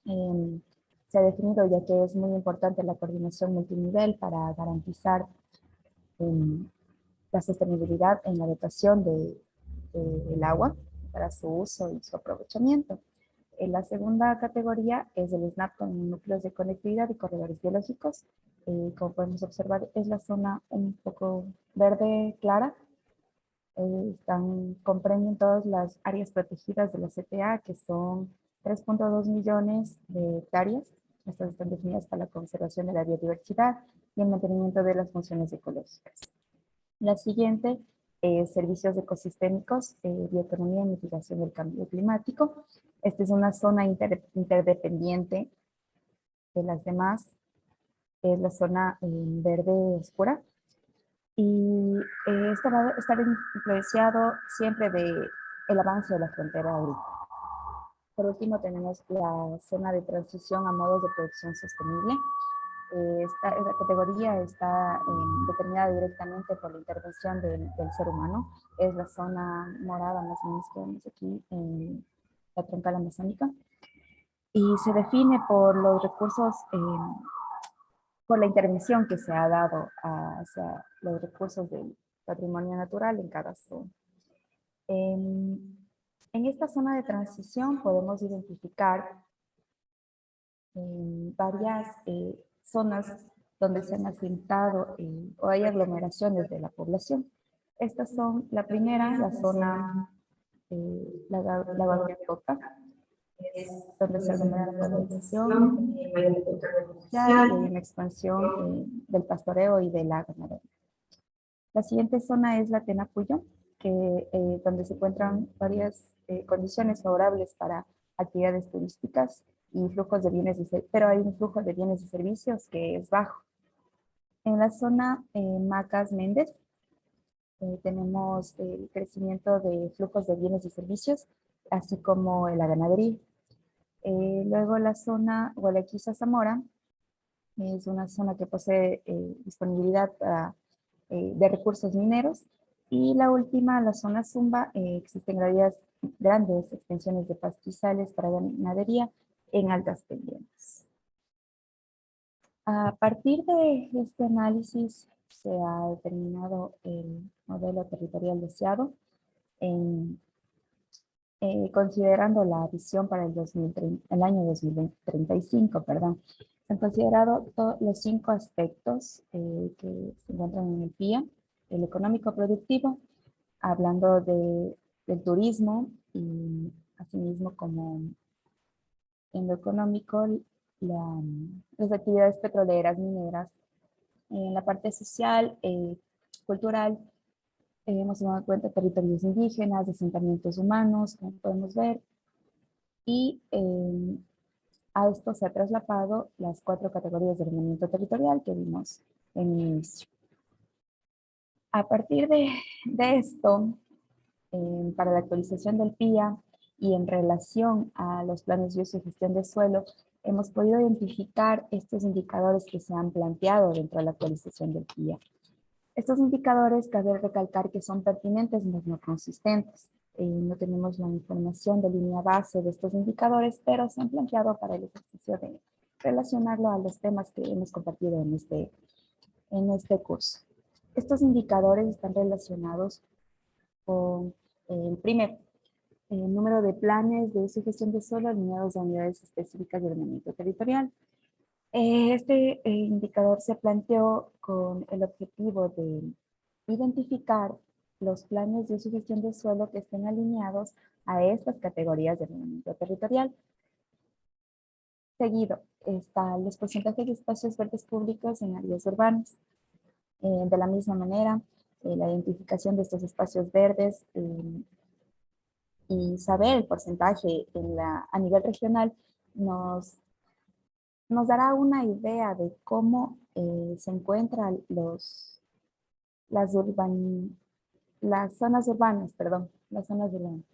Se ha definido ya que es muy importante la coordinación multinivel para garantizar la sostenibilidad en la dotación del agua para su uso y su aprovechamiento. La segunda categoría es el SNAP con núcleos de conectividad y corredores biológicos. Como podemos observar, es la zona un poco verde clara. Comprenden todas las áreas protegidas de la CTA, que son 3.2 millones de hectáreas. Estas están definidas para la conservación de la biodiversidad y el mantenimiento de las funciones ecológicas. La siguiente es servicios ecosistémicos, bioeconomía y mitigación del cambio climático. Esta es una zona interdependiente de las demás. Es la zona verde oscura. Y esto va a estar influenciado siempre del avance de la frontera agrícola. Por último, tenemos la zona de transición a modos de producción sostenible. Esta categoría está determinada directamente por la intervención del ser humano. Es la zona morada, más o menos que vemos aquí en la troncal amazónica. Y se define por los recursos, por la intervención que se ha dado hacia los recursos del patrimonio natural en cada zona. En esta zona de transición podemos identificar varias zonas donde se han asentado o hay aglomeraciones de la población. Estas son, la primera, la zona la Guadalupe, donde se aglomera la población, y hay una expansión del pastoreo y de la ganadería. La siguiente zona es la Tenapuyo, donde se encuentran varias condiciones favorables para actividades turísticas y flujos de bienes, pero hay un flujo de bienes y servicios que es bajo. En la zona Macas Méndez tenemos el crecimiento de flujos de bienes y servicios, así como la ganadería. Luego la zona Gualequiza Zamora es una zona que posee disponibilidad de recursos mineros. Y la última, la zona Zumba, existen grandes extensiones de pastizales para ganadería en altas pendientes. A partir de este análisis se ha determinado el modelo territorial deseado, considerando la visión para el año 2035, perdón. Se han considerado los 5 aspectos que se encuentran en el PIA: el económico productivo, hablando del turismo, y asimismo como en lo económico, las actividades petroleras, mineras. En la parte social, cultural, hemos tomado en cuenta territorios indígenas, asentamientos humanos, como podemos ver, y a esto se ha trasladado las 4 categorías de ordenamiento territorial que vimos en el inicio. A partir de esto, para la actualización del PIA y en relación a los planes de uso y gestión de suelo, hemos podido identificar estos indicadores que se han planteado dentro de la actualización del PIA. Estos indicadores, cabe recalcar que son pertinentes, mas no consistentes. No tenemos la información de línea base de estos indicadores, pero se han planteado para el ejercicio de relacionarlo a los temas que hemos compartido en este curso. Estos indicadores están relacionados con el primero, El número de planes de uso y gestión de suelo alineados a unidades específicas de ordenamiento territorial. Este indicador se planteó con el objetivo de identificar los planes de uso y gestión de suelo que estén alineados a estas categorías de ordenamiento territorial. Seguido están los porcentajes de espacios verdes públicos en áreas urbanas. De la misma manera, la identificación de estos espacios verdes y saber el porcentaje a nivel regional nos dará una idea de cómo se encuentran las zonas urbanas, las zonas urbanas.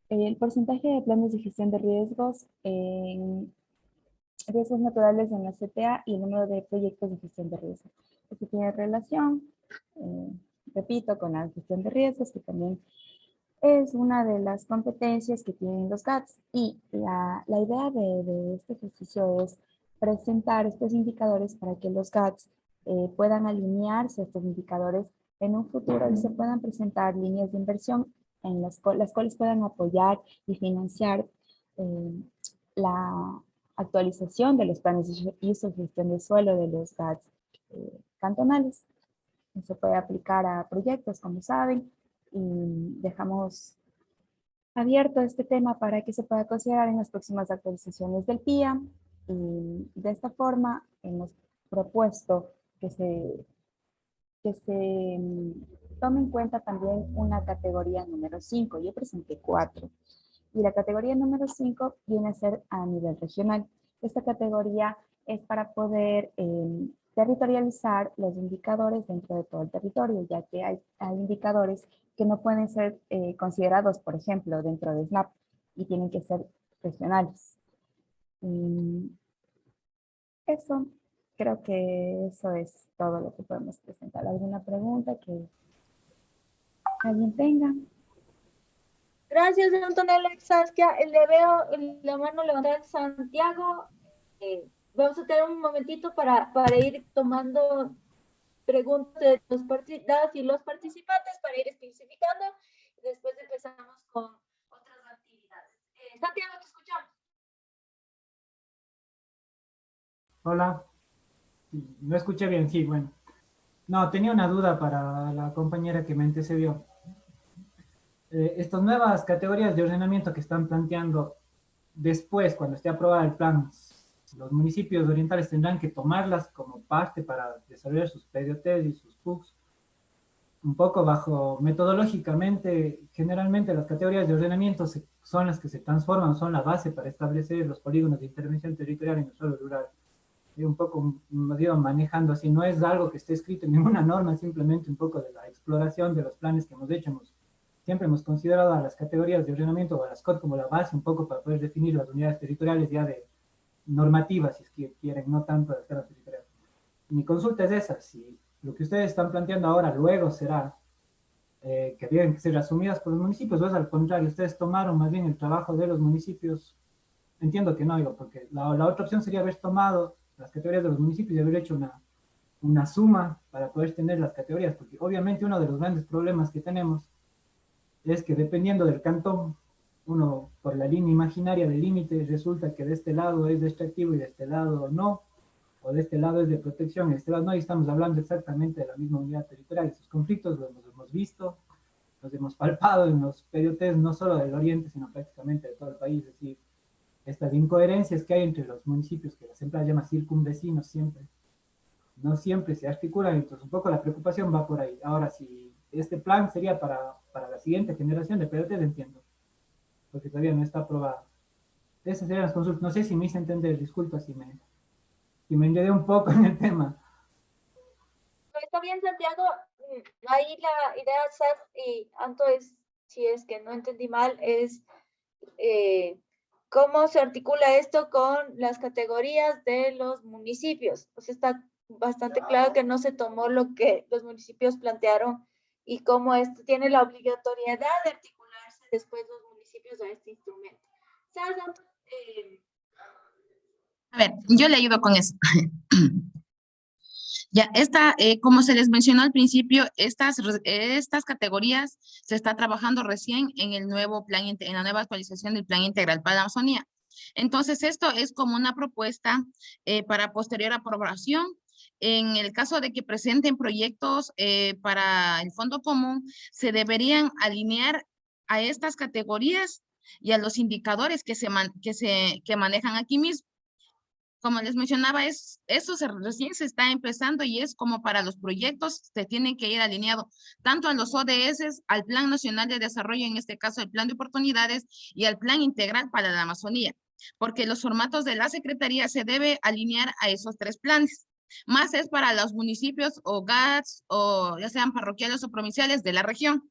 El porcentaje de planes de gestión de riesgos riesgos naturales en la CTA y el número de proyectos de gestión de riesgos. Esto tiene relación, repito, con la gestión de riesgos, que también es una de las competencias que tienen los GATS. Y la idea de este ejercicio es presentar estos indicadores para que los GATS puedan alinearse a estos indicadores en un futuro y se puedan presentar líneas de inversión en las cuales puedan apoyar y financiar la actualización de los planes de uso y gestión de suelo de los GATS cantonales. Se puede aplicar a proyectos, como saben, y dejamos abierto este tema para que se pueda considerar en las próximas actualizaciones del PIA. Y de esta forma hemos propuesto que se tome en cuenta también una categoría número 5. Yo presenté 4. Y la categoría número 5 viene a ser a nivel regional. Esta categoría es para poder territorializar los indicadores dentro de todo el territorio, ya que hay indicadores que no pueden ser considerados, por ejemplo, dentro de SNAP y tienen que ser regionales. Eso, creo que eso es todo lo que podemos presentar. ¿Alguna pregunta que alguien tenga? Gracias, Antonella Saskia. Le veo la mano levantada de Santiago. Vamos a tener un momentito para ir tomando preguntas de las y los participantes para ir especificando. Después empezamos con otras actividades. Santiago, te escuchamos. Hola. Lo escuché bien, sí, bueno. No, tenía una duda para la compañera que me antecedió. Estas nuevas categorías de ordenamiento que están planteando después, cuando esté aprobada el plan, los municipios orientales tendrán que tomarlas como parte para desarrollar sus PDOTs y sus PUCs, un poco bajo metodológicamente. Generalmente las categorías de ordenamiento son las que se transforman, son la base para establecer los polígonos de intervención territorial en el suelo rural. Y un poco ido manejando así, no es algo que esté escrito en ninguna norma, simplemente un poco de la exploración de los planes que hemos hecho. Siempre hemos considerado a las categorías de ordenamiento o a las COT como la base un poco para poder definir las unidades territoriales ya de normativas, si es que quieren, no tanto de escala territorial. Mi consulta es esa: si lo que ustedes están planteando ahora luego será que tienen que ser asumidas por los municipios, o es al contrario, ustedes tomaron más bien el trabajo de los municipios. Entiendo que no, digo, porque la otra opción sería haber tomado las categorías de los municipios y haber hecho una suma para poder tener las categorías, porque obviamente uno de los grandes problemas que tenemos es que dependiendo del cantón, uno por la línea imaginaria del límite resulta que de este lado es de extractivo y de este lado no, o de este lado es de protección y de este lado no, y estamos hablando exactamente de la misma unidad territorial. Esos conflictos los hemos visto, los hemos palpado en los PDOTs, no solo del oriente, sino prácticamente de todo el país. Es decir, estas incoherencias que hay entre los municipios, que las empresas llaman circunvecinos siempre, no siempre se articulan, entonces un poco la preocupación va por ahí. Ahora, si este plan sería para la siguiente generación de PDOT, entiendo, porque todavía no está aprobado. Esas serían las consultas. No sé si me hice entender, disculpa si me enredé un poco en el tema. Está bien, Santiago. Ahí la idea, Sas y Anto, es, si es que no entendí mal, es cómo se articula esto con las categorías de los municipios. Pues está bastante claro que no se tomó lo que los municipios plantearon y cómo esto tiene la obligatoriedad de articularse después los municipios a este instrumento. ¿Sabes, Anto? A ver, yo le ayudo con eso. Ya, como se les mencionó al principio, estas categorías se está trabajando recién en el nuevo plan, en la nueva actualización del Plan Integral para la Amazonía. Entonces, esto es como una propuesta para posterior aprobación. En el caso de que presenten proyectos para el Fondo Común, se deberían alinear a estas categorías y a los indicadores que manejan aquí mismo. Como les mencionaba, recién se está empezando y es como para los proyectos, se tienen que ir alineados tanto a los ODS, al Plan Nacional de Desarrollo, en este caso el Plan de Oportunidades, y al Plan Integral para la Amazonía, porque los formatos de la Secretaría se debe alinear a esos tres planes. Más es para los municipios o GATS, o ya sean parroquiales o provinciales de la región.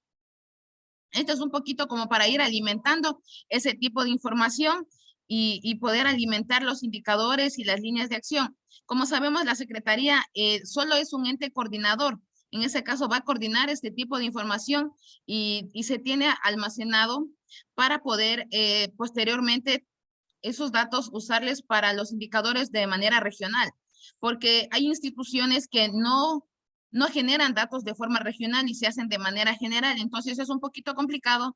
Esto es un poquito como para ir alimentando ese tipo de información y poder alimentar los indicadores y las líneas de acción. Como sabemos, la Secretaría solo es un ente coordinador. En ese caso va a coordinar este tipo de información y se tiene almacenado para poder posteriormente esos datos usarles para los indicadores de manera regional, porque hay instituciones que no generan datos de forma regional y se hacen de manera general. Entonces es un poquito complicado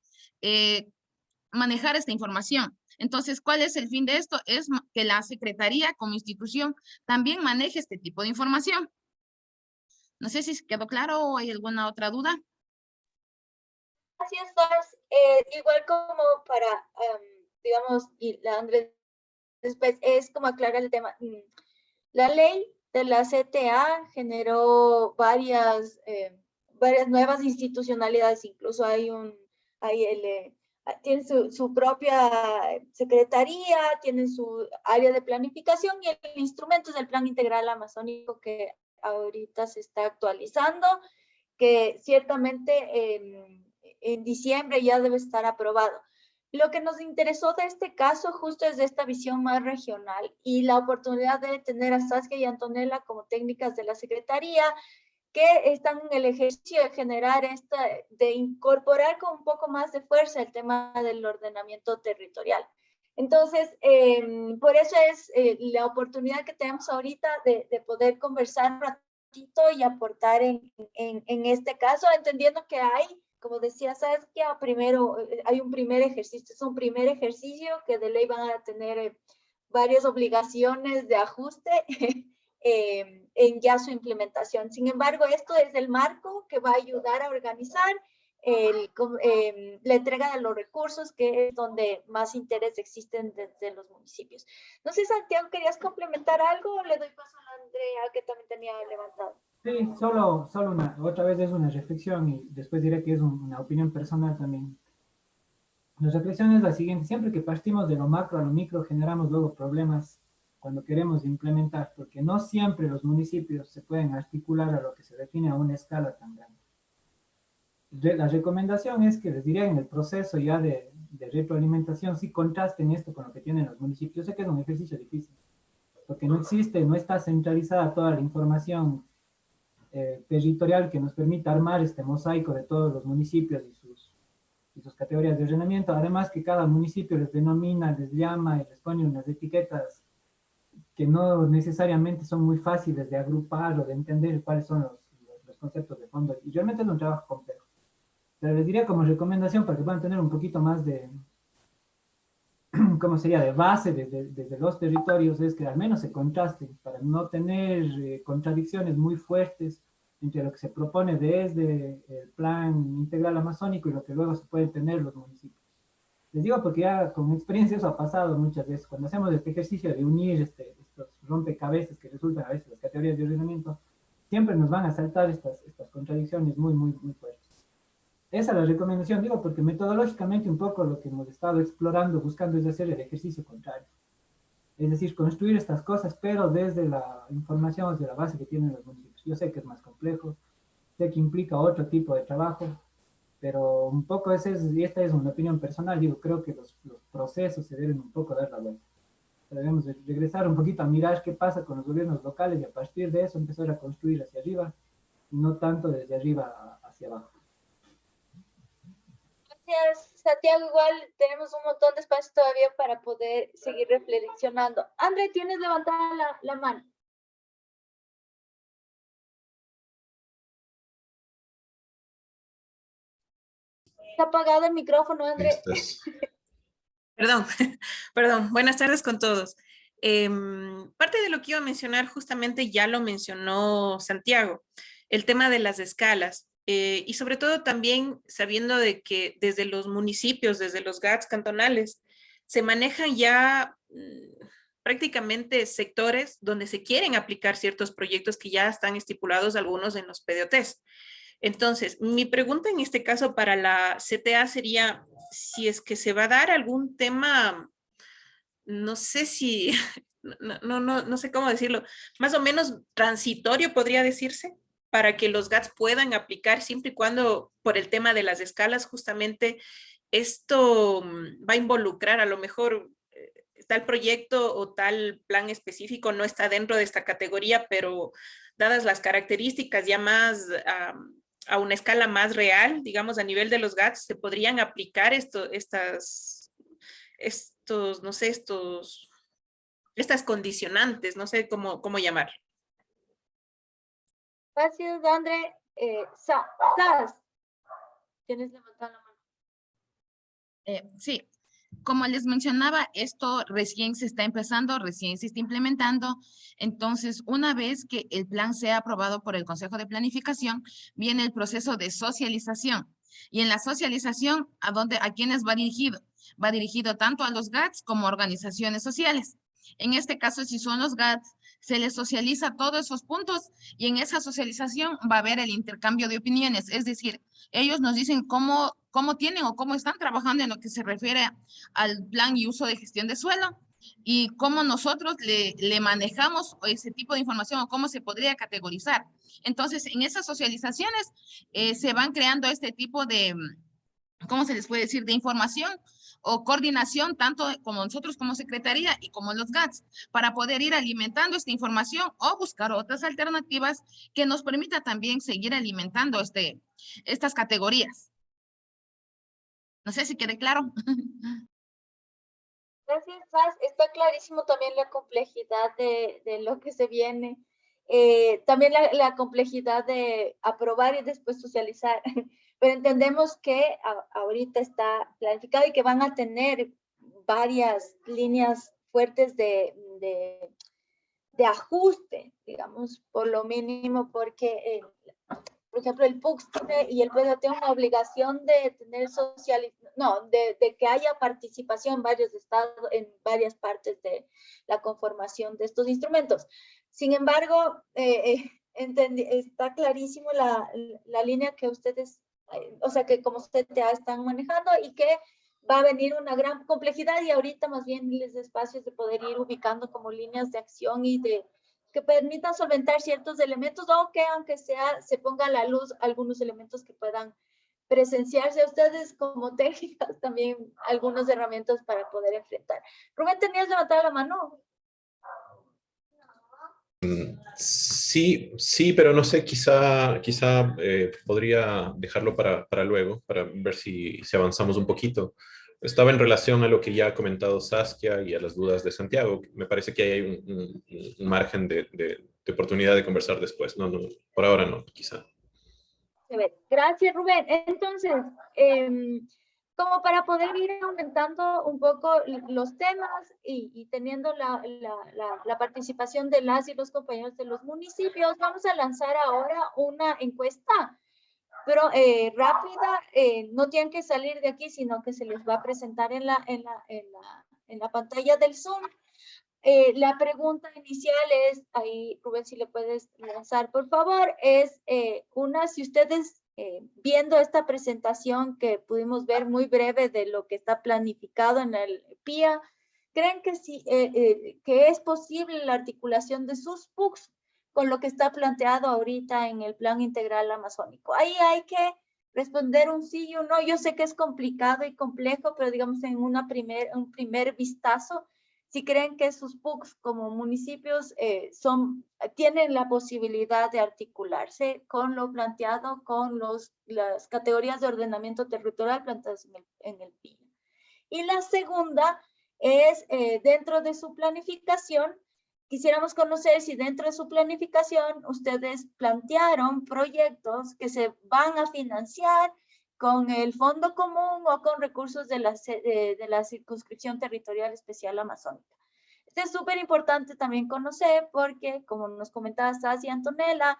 manejar esta información. Entonces, ¿cuál es el fin de esto? Es que la Secretaría como institución también maneje este tipo de información. No sé si quedó claro o hay alguna otra duda. Gracias, Lars. Igual como para, digamos, y la Andrés, después es como aclarar el tema. La ley de la CTA generó varias nuevas institucionalidades, incluso tiene su propia secretaría, tiene su área de planificación y el instrumento es el Plan Integral Amazónico que ahorita se está actualizando, que ciertamente en diciembre ya debe estar aprobado. Lo que nos interesó de este caso justo es de esta visión más regional y la oportunidad de tener a Saskia y Antonella como técnicas de la Secretaría que están en el ejercicio de generar de incorporar con un poco más de fuerza el tema del ordenamiento territorial. Entonces, por eso es la oportunidad que tenemos ahorita de poder conversar un ratito y aportar en este caso, entendiendo que hay, como decía Saskia, primero hay un primer ejercicio, es un primer ejercicio que de ley van a tener varias obligaciones de ajuste en ya su implementación. Sin embargo, esto es el marco que va a ayudar a organizar la entrega de los recursos, que es donde más interés existen desde los municipios. No sé, Santiago, ¿querías complementar algo o le doy paso a Andrea, que también tenía levantado? Sí, otra vez es una reflexión y después diré que es una opinión personal también. La reflexión es la siguiente: siempre que partimos de lo macro a lo micro generamos luego problemas cuando queremos implementar, porque no siempre los municipios se pueden articular a lo que se define a una escala tan grande. La recomendación es que les diría en el proceso ya de retroalimentación, sí contrasten esto con lo que tienen los municipios. Sé que es un ejercicio difícil, porque no está centralizada toda la información territorial que nos permita armar este mosaico de todos los municipios y sus categorías de ordenamiento. Además que cada municipio les denomina, les llama y les pone unas etiquetas que no necesariamente son muy fáciles de agrupar o de entender cuáles son los conceptos de fondo. Y realmente es un trabajo complejo. Pero les diría como recomendación para que puedan tener un poquito más de, ¿cómo sería?, de base desde los territorios, es que al menos se contrasten para no tener contradicciones muy fuertes entre lo que se propone desde el Plan Integral Amazónico y lo que luego se pueden tener los municipios. Les digo porque ya con experiencia eso ha pasado muchas veces. Cuando hacemos este ejercicio de unir estos rompecabezas que resultan a veces las categorías de ordenamiento, siempre nos van a saltar estas contradicciones muy, muy, muy fuertes. Esa es la recomendación, digo, porque metodológicamente un poco lo que hemos estado explorando, buscando, es hacer el ejercicio contrario. Es decir, construir estas cosas, pero desde la información, desde la base que tienen los municipios. Yo sé que es más complejo, sé que implica otro tipo de trabajo, pero un poco y esta es una opinión personal, digo, creo que los procesos se deben un poco dar la vuelta. Debemos regresar un poquito a mirar qué pasa con los gobiernos locales y a partir de eso empezar a construir hacia arriba, y no tanto desde arriba hacia abajo. Gracias, Santiago. Igual tenemos un montón de espacio todavía para poder seguir reflexionando. André, tienes levantada la mano. Está apagado el micrófono, André. Listas. Perdón, perdón. Buenas tardes con todos. Parte de lo que iba a mencionar justamente ya lo mencionó Santiago, el tema de las escalas. Y sobre todo también sabiendo de que desde los municipios, desde los GATS cantonales, se manejan ya prácticamente sectores donde se quieren aplicar ciertos proyectos que ya están estipulados algunos en los PDOTs. Entonces, mi pregunta en este caso para la CTA sería si es que se va a dar algún tema, no sé si, no sé cómo decirlo, más o menos transitorio podría decirse, para que los GATS puedan aplicar siempre y cuando por el tema de las escalas justamente esto va a involucrar a lo mejor tal proyecto o tal plan específico no está dentro de esta categoría, pero dadas las características ya más a una escala más real, digamos a nivel de los GATS, se podrían aplicar estas condicionantes, no sé cómo llamar. Gracias, André. Sas, ¿tienes levantada la mano? Sí, como les mencionaba, esto recién se está empezando, recién se está implementando. Entonces, una vez que el plan sea aprobado por el Consejo de Planificación, viene el proceso de socialización. Y en la socialización, ¿a quiénes va dirigido? Va dirigido tanto a los GATS como a organizaciones sociales. En este caso, si son los GATS, se les socializa todos esos puntos y en esa socialización va a haber el intercambio de opiniones. Es decir, ellos nos dicen cómo tienen o cómo están trabajando en lo que se refiere al plan y uso de gestión de suelo y cómo nosotros le manejamos ese tipo de información o cómo se podría categorizar. Entonces, en esas socializaciones se van creando este tipo de, ¿cómo se les puede decir?, de información o coordinación, tanto como nosotros como Secretaría y como los GATS, para poder ir alimentando esta información o buscar otras alternativas que nos permita también seguir alimentando estas categorías. No sé si quede claro. Gracias, Sas. Está clarísimo también la complejidad de lo que se viene. También la complejidad de aprobar y después socializar. Pero entendemos que ahorita está planificado y que van a tener varias líneas fuertes de ajuste, digamos, por lo mínimo, porque, por ejemplo, el PUCS y el PDOT tienen una obligación de tener de que haya participación en varios estados, en varias partes de la conformación de estos instrumentos. Sin embargo, está clarísimo la línea que ustedes, o sea, que como CTA están manejando y que va a venir una gran complejidad y ahorita más bien les espacios de poder ir ubicando como líneas de acción y que permitan solventar ciertos elementos o que aunque sea se ponga a la luz algunos elementos que puedan presenciarse a ustedes como técnicas también algunas herramientas para poder enfrentar. Rubén, ¿tenías levantada la mano? Sí, pero no sé, quizá podría dejarlo para luego, para ver si avanzamos un poquito. Estaba en relación a lo que ya ha comentado Saskia y a las dudas de Santiago. Me parece que hay un margen de oportunidad de conversar después. No, por ahora no, quizá. Gracias, Rubén. Entonces, como para poder ir aumentando un poco los temas y teniendo la participación de las y los compañeros de los municipios, vamos a lanzar ahora una encuesta, pero rápida, no tienen que salir de aquí, sino que se les va a presentar en la pantalla del Zoom. La pregunta inicial es, ahí Rubén, si le puedes lanzar, por favor, es si ustedes, viendo esta presentación que pudimos ver muy breve de lo que está planificado en el PIA, ¿creen que, que es posible la articulación de sus PUCs con lo que está planteado ahorita en el Plan Integral Amazónico? Ahí hay que responder un sí y un no. Yo sé que es complicado y complejo, pero digamos en un primer vistazo, si creen que sus PUCs como municipios tienen la posibilidad de articularse con lo planteado con las categorías de ordenamiento territorial planteadas en el PIA. Y la segunda es, dentro de su planificación, quisiéramos conocer si dentro de su planificación ustedes plantearon proyectos que se van a financiar con el Fondo Común o con recursos de la Circunscripción Territorial Especial Amazónica. Esto es súper importante también conocer porque, como nos comentaba Sasi y Antonella,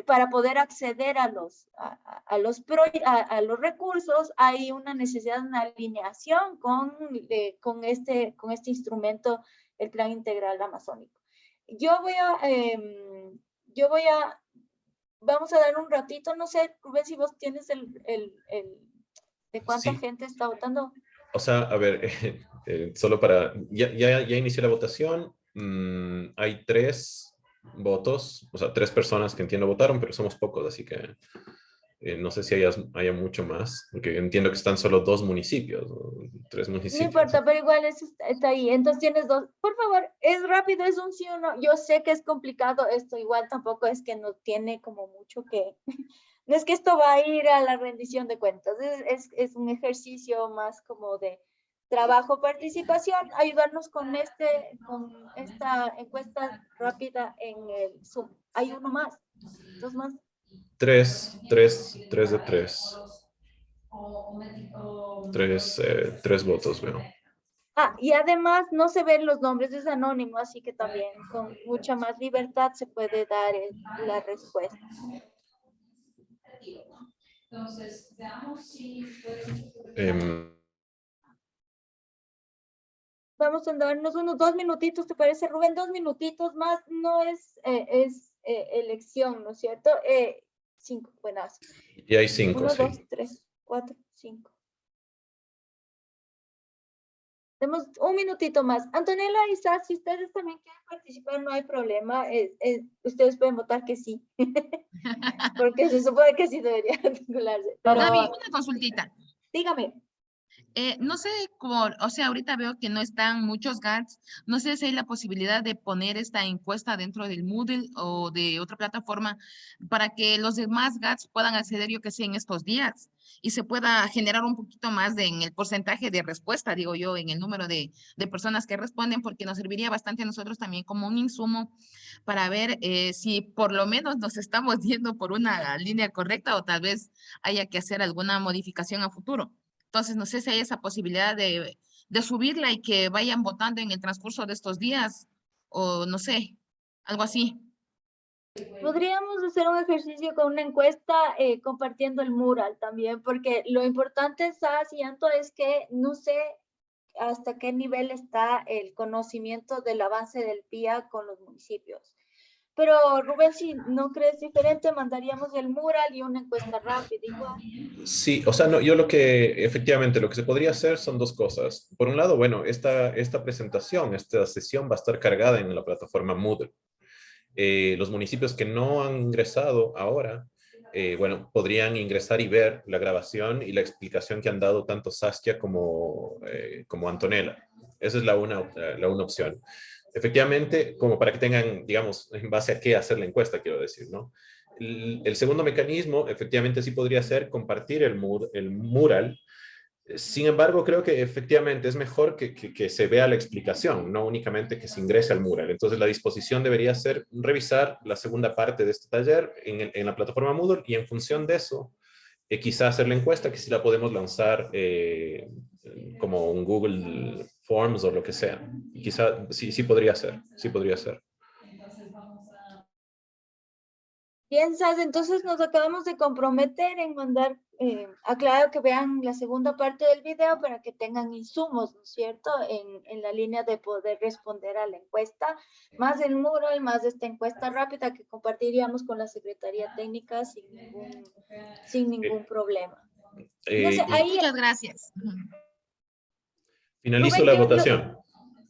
para poder acceder a los recursos hay una necesidad de una alineación con este instrumento, el Plan Integral Amazónico. Vamos a dar un ratito, no sé, Rubén, si vos tienes de cuánta gente está votando. O sea, a ver, solo para, ya inicié la votación, hay 3 votos, o sea, 3 personas que entiendo votaron, pero somos pocos, así que no sé si haya mucho más, porque entiendo que están solo 2 municipios, o 3 municipios. No importa, pero igual eso está ahí, entonces tienes 2. Por favor, es rápido, es un sí o no. Yo sé que es complicado esto, igual tampoco es que no tiene como mucho que... No es que esto va a ir a la rendición de cuentas, es un ejercicio más como de trabajo, participación, ayudarnos con esta encuesta rápida en el Zoom. Hay uno más, 2 más. 3 de 3. 3 votos, veo. Y además no se ven los nombres, es anónimo, así que también con mucha más libertad se puede dar la respuesta. Entonces, veamos si Vamos a darnos unos 2 minutitos, ¿te parece, Rubén? 2 minutitos más, no es elección, ¿no es cierto? 5, buenas. Y hay 5, 1, sí. 2, 3, 4, 5. Tenemos un minutito más. Antonella y Sas, si ustedes también quieren participar, no hay problema. Ustedes pueden votar que sí. Porque se supone que sí debería articularse. Pero, Gaby, una consultita. dígame. No sé, o sea, ahorita veo que no están muchos GATS. No sé si hay la posibilidad de poner esta encuesta dentro del Moodle o de otra plataforma para que los demás GATS puedan acceder, yo que sé, en estos días y se pueda generar un poquito más en el porcentaje de respuesta, digo yo, en el número de personas que responden, porque nos serviría bastante a nosotros también como un insumo para ver si por lo menos nos estamos yendo por una línea correcta o tal vez haya que hacer alguna modificación a futuro. Entonces, no sé si hay esa posibilidad de subirla y que vayan votando en el transcurso de estos días, o no sé, algo así. Podríamos hacer un ejercicio con una encuesta compartiendo el mural también, porque lo importante, Sas y Anto, es que no sé hasta qué nivel está el conocimiento del avance del PIA con los municipios. Pero Rubén, si no crees diferente, mandaríamos el mural y una encuesta rápida igual. Sí, o sea, no, efectivamente, lo que se podría hacer son 2 cosas. Por un lado, bueno, esta presentación, esta sesión va a estar cargada en la plataforma Moodle. Los municipios que no han ingresado ahora, bueno, podrían ingresar y ver la grabación y la explicación que han dado tanto Saskia como Antonella. Esa es la una opción. Efectivamente, como para que tengan, digamos, en base a qué hacer la encuesta, quiero decir, ¿no? El segundo mecanismo, efectivamente, sí podría ser compartir el mural. Sin embargo, creo que efectivamente es mejor que se vea la explicación, no únicamente que se ingrese al mural. Entonces, la disposición debería ser revisar la segunda parte de este taller en la plataforma Moodle y en función de eso, quizá hacer la encuesta, que si la podemos lanzar como un Google Forms o lo que sea. Quizá sí podría ser, sí podría ser. Piensas, entonces nos acabamos de comprometer en mandar, aclaro que vean la segunda parte del video para que tengan insumos, ¿no es cierto? En la línea de poder responder a la encuesta, más el mural, más esta encuesta rápida que compartiríamos con la Secretaría Técnica sin ningún problema. No sé, ahí, Muchas gracias. Finalizo Rubén, la votación.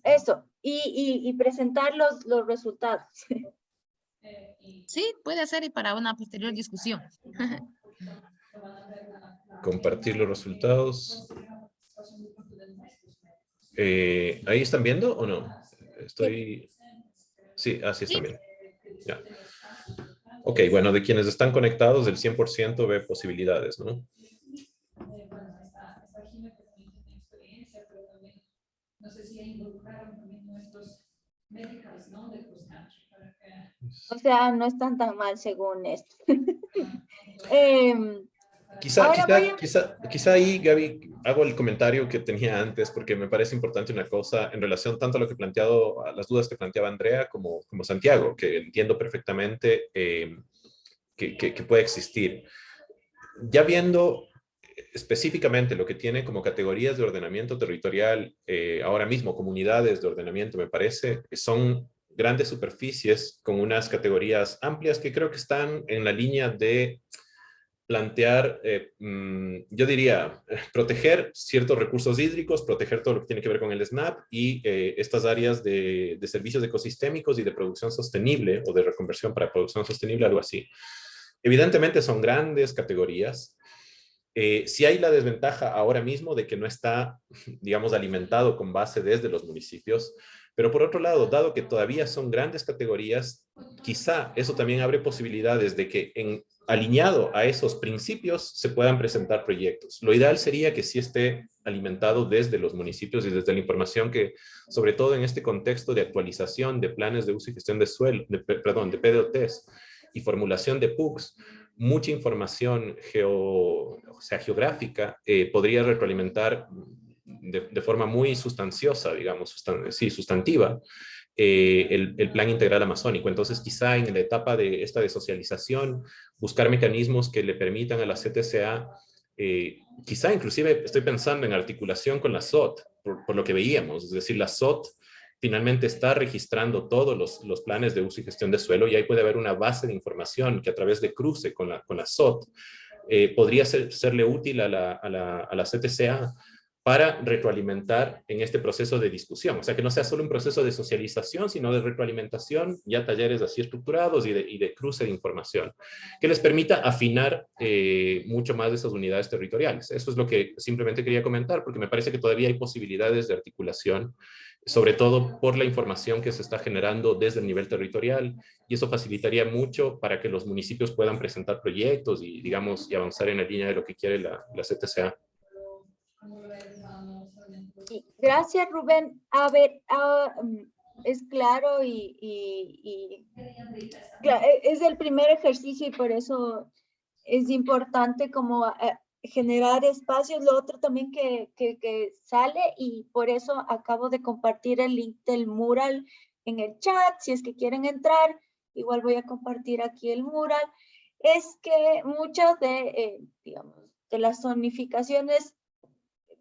eso, y presentar los resultados. Sí, puede ser y para una posterior discusión. Compartir los resultados. ¿Ahí están viendo o no? Sí, así están viendo. Ya. Ok, bueno, de quienes están conectados, del 100% ve posibilidades, ¿no? No sé si involucraron también nuestros médicos, ¿no? De cross country para que... O sea, no están tan mal según esto. Ahora voy a... Quizá ahí, Gaby, hago el comentario que tenía antes, porque me parece importante una cosa en relación tanto a lo que he planteado, a las dudas que planteaba Andrea, como Santiago, que entiendo perfectamente que puede existir. Ya viendo específicamente lo que tiene como categorías de ordenamiento territorial, ahora mismo comunidades de ordenamiento, me parece, que son grandes superficies con unas categorías amplias que creo que están en la línea de plantear, yo diría, proteger ciertos recursos hídricos, proteger todo lo que tiene que ver con el SNAP y estas áreas de servicios ecosistémicos y de producción sostenible o de reconversión para producción sostenible, algo así. Evidentemente son grandes categorías. Sí hay la desventaja ahora mismo de que no está, digamos, alimentado con base desde los municipios, pero por otro lado, dado que todavía son grandes categorías, quizá eso también abre posibilidades de que alineado a esos principios se puedan presentar proyectos. Lo ideal sería que sí esté alimentado desde los municipios y desde la información que, sobre todo en este contexto de actualización de planes de uso y gestión de suelo, de PDOTs y formulación de PUCs, mucha información geográfica podría retroalimentar de forma muy sustanciosa, digamos, sustantiva, el plan integral amazónico. Entonces, quizá en la etapa de esta de socialización, buscar mecanismos que le permitan a la CTCA, quizá inclusive estoy pensando en articulación con la SOT, por lo que veíamos, es decir, la SOT finalmente está registrando todos los planes de uso y gestión de suelo y ahí puede haber una base de información que a través de cruce con la SOT podría serle útil a la CTCA para retroalimentar en este proceso de discusión. O sea, que no sea solo un proceso de socialización, sino de retroalimentación, ya talleres así estructurados y de cruce de información, que les permita afinar mucho más de esas unidades territoriales. Eso es lo que simplemente quería comentar, porque me parece que todavía hay posibilidades de articulación, sobre todo por la información que se está generando desde el nivel territorial, y eso facilitaría mucho para que los municipios puedan presentar proyectos y, digamos, y avanzar en la línea de lo que quiere la CTCA. Sí, gracias, Rubén. A ver, es claro es el primer ejercicio y por eso es importante como generar espacios. Lo otro también que sale y por eso acabo de compartir el link del mural en el chat. Si es que quieren entrar, igual voy a compartir aquí el mural. Es que muchas digamos, de las zonificaciones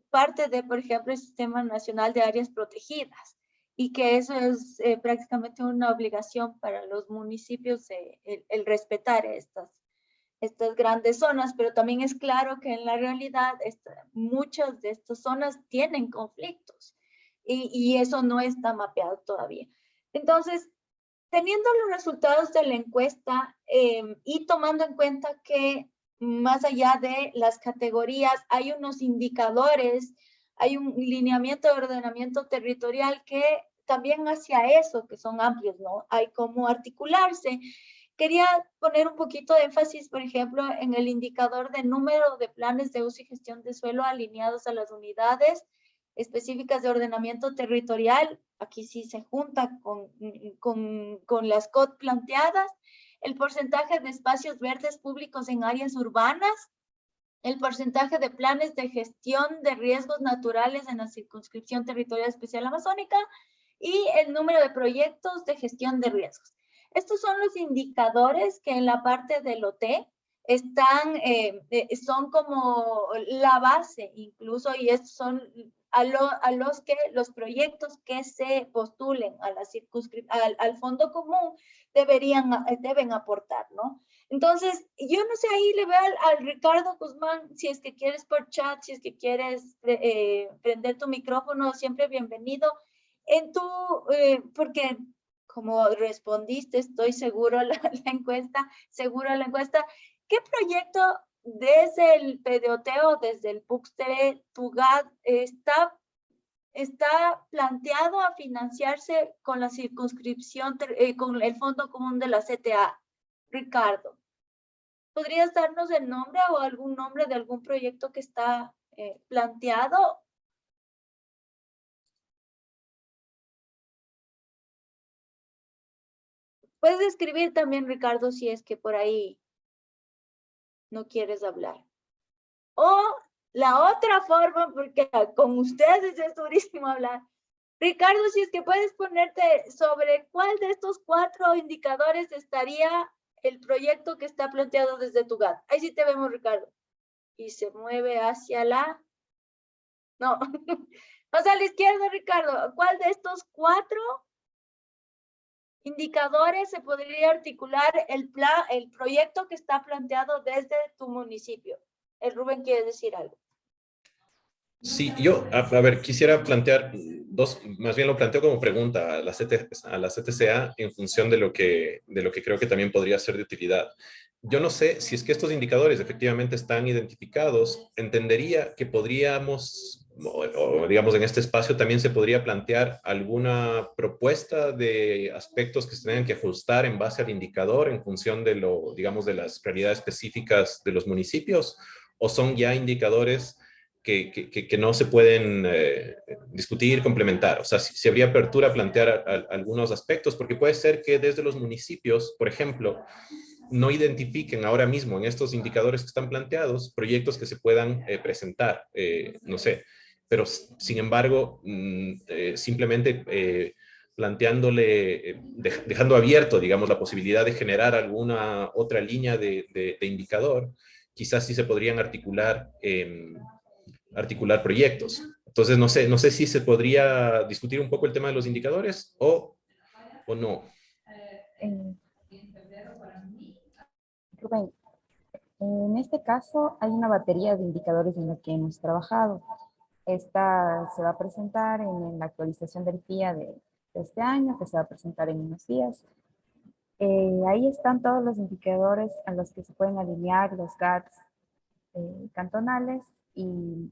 parte de, por ejemplo, el Sistema Nacional de Áreas Protegidas y que eso es prácticamente una obligación para los municipios el respetar estas grandes zonas, pero también es claro que en la realidad muchas de estas zonas tienen conflictos y eso no está mapeado todavía. Entonces, teniendo los resultados de la encuesta y tomando en cuenta que más allá de las categorías hay unos indicadores, hay un lineamiento de ordenamiento territorial que también hacia eso, que son amplios, ¿no? Hay cómo articularse. Quería poner un poquito de énfasis, por ejemplo, en el indicador de número de planes de uso y gestión de suelo alineados a las unidades específicas de ordenamiento territorial. Aquí sí se junta con las COT planteadas. El porcentaje de espacios verdes públicos en áreas urbanas, el porcentaje de planes de gestión de riesgos naturales en la circunscripción territorial especial amazónica y el número de proyectos de gestión de riesgos. Estos son los indicadores que en la parte del OT están, son como la base incluso, y estos son los proyectos que se postulen a la al fondo común deben aportar, ¿no? Entonces, yo no sé, ahí le veo al Ricardo Guzmán, si es que quieres por chat, si es que quieres prender tu micrófono, siempre bienvenido. Porque como respondiste, estoy seguro la encuesta, ¿qué proyecto desde el PDOT o desde el PUCSTE, TUGAD, está planteado a financiarse con la circunscripción, con el Fondo Común de la CTA? Ricardo, ¿podrías darnos el nombre o algún nombre de algún proyecto que está planteado? Puedes escribir también, Ricardo, si es que por ahí no quieres hablar. O la otra forma, porque con ustedes es durísimo hablar. Ricardo, si es que puedes ponerte sobre cuál de estos 4 indicadores estaría el proyecto que está planteado desde tu GAT. Ahí sí te vemos, Ricardo. Y se mueve hacia la... No, más a la izquierda, Ricardo. ¿Cuál de estos 4 indicadores se podría articular el proyecto que está planteado desde tu municipio? El Rubén quiere decir algo. Sí, yo, a ver, quisiera plantear dos, más bien lo planteo como pregunta a la CTCA en función de lo que creo que también podría ser de utilidad. Yo no sé si es que estos indicadores efectivamente están identificados, entendería que podríamos, o digamos en este espacio también se podría plantear alguna propuesta de aspectos que se tengan que ajustar en base al indicador en función de lo, digamos, de las realidades específicas de los municipios, o son ya indicadores que no se pueden discutir, complementar. O sea, si habría apertura a plantear algunos aspectos, porque puede ser que desde los municipios, por ejemplo, no identifiquen ahora mismo en estos indicadores que están planteados proyectos que se puedan presentar, no sé, pero sin embargo, simplemente planteándole, dejando abierto, digamos, la posibilidad de generar alguna otra línea de indicador, quizás sí se podrían articular proyectos. Entonces, no sé si se podría discutir un poco el tema de los indicadores o no. Eh, Rubén, en este caso hay una batería de indicadores en la que hemos trabajado. Esta se va a presentar en la actualización del PIA de este año, que se va a presentar en unos días. Ahí están todos los indicadores a los que se pueden alinear los GATs cantonales y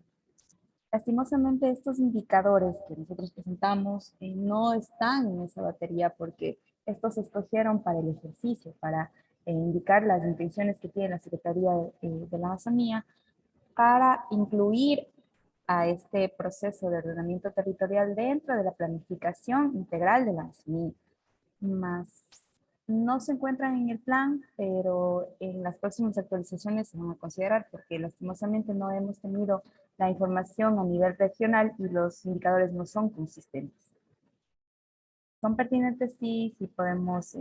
lastimosamente estos indicadores que nosotros presentamos no están en esa batería porque estos se escogieron para el ejercicio, para indicar las intenciones que tiene la Secretaría de la Amazonía para incluir a este proceso de ordenamiento territorial dentro de la planificación integral de la Amazonía. Más no se encuentran en el plan, pero en las próximas actualizaciones se van a considerar porque lastimosamente no hemos tenido la información a nivel regional y los indicadores no son consistentes. Son pertinentes, sí, sí podemos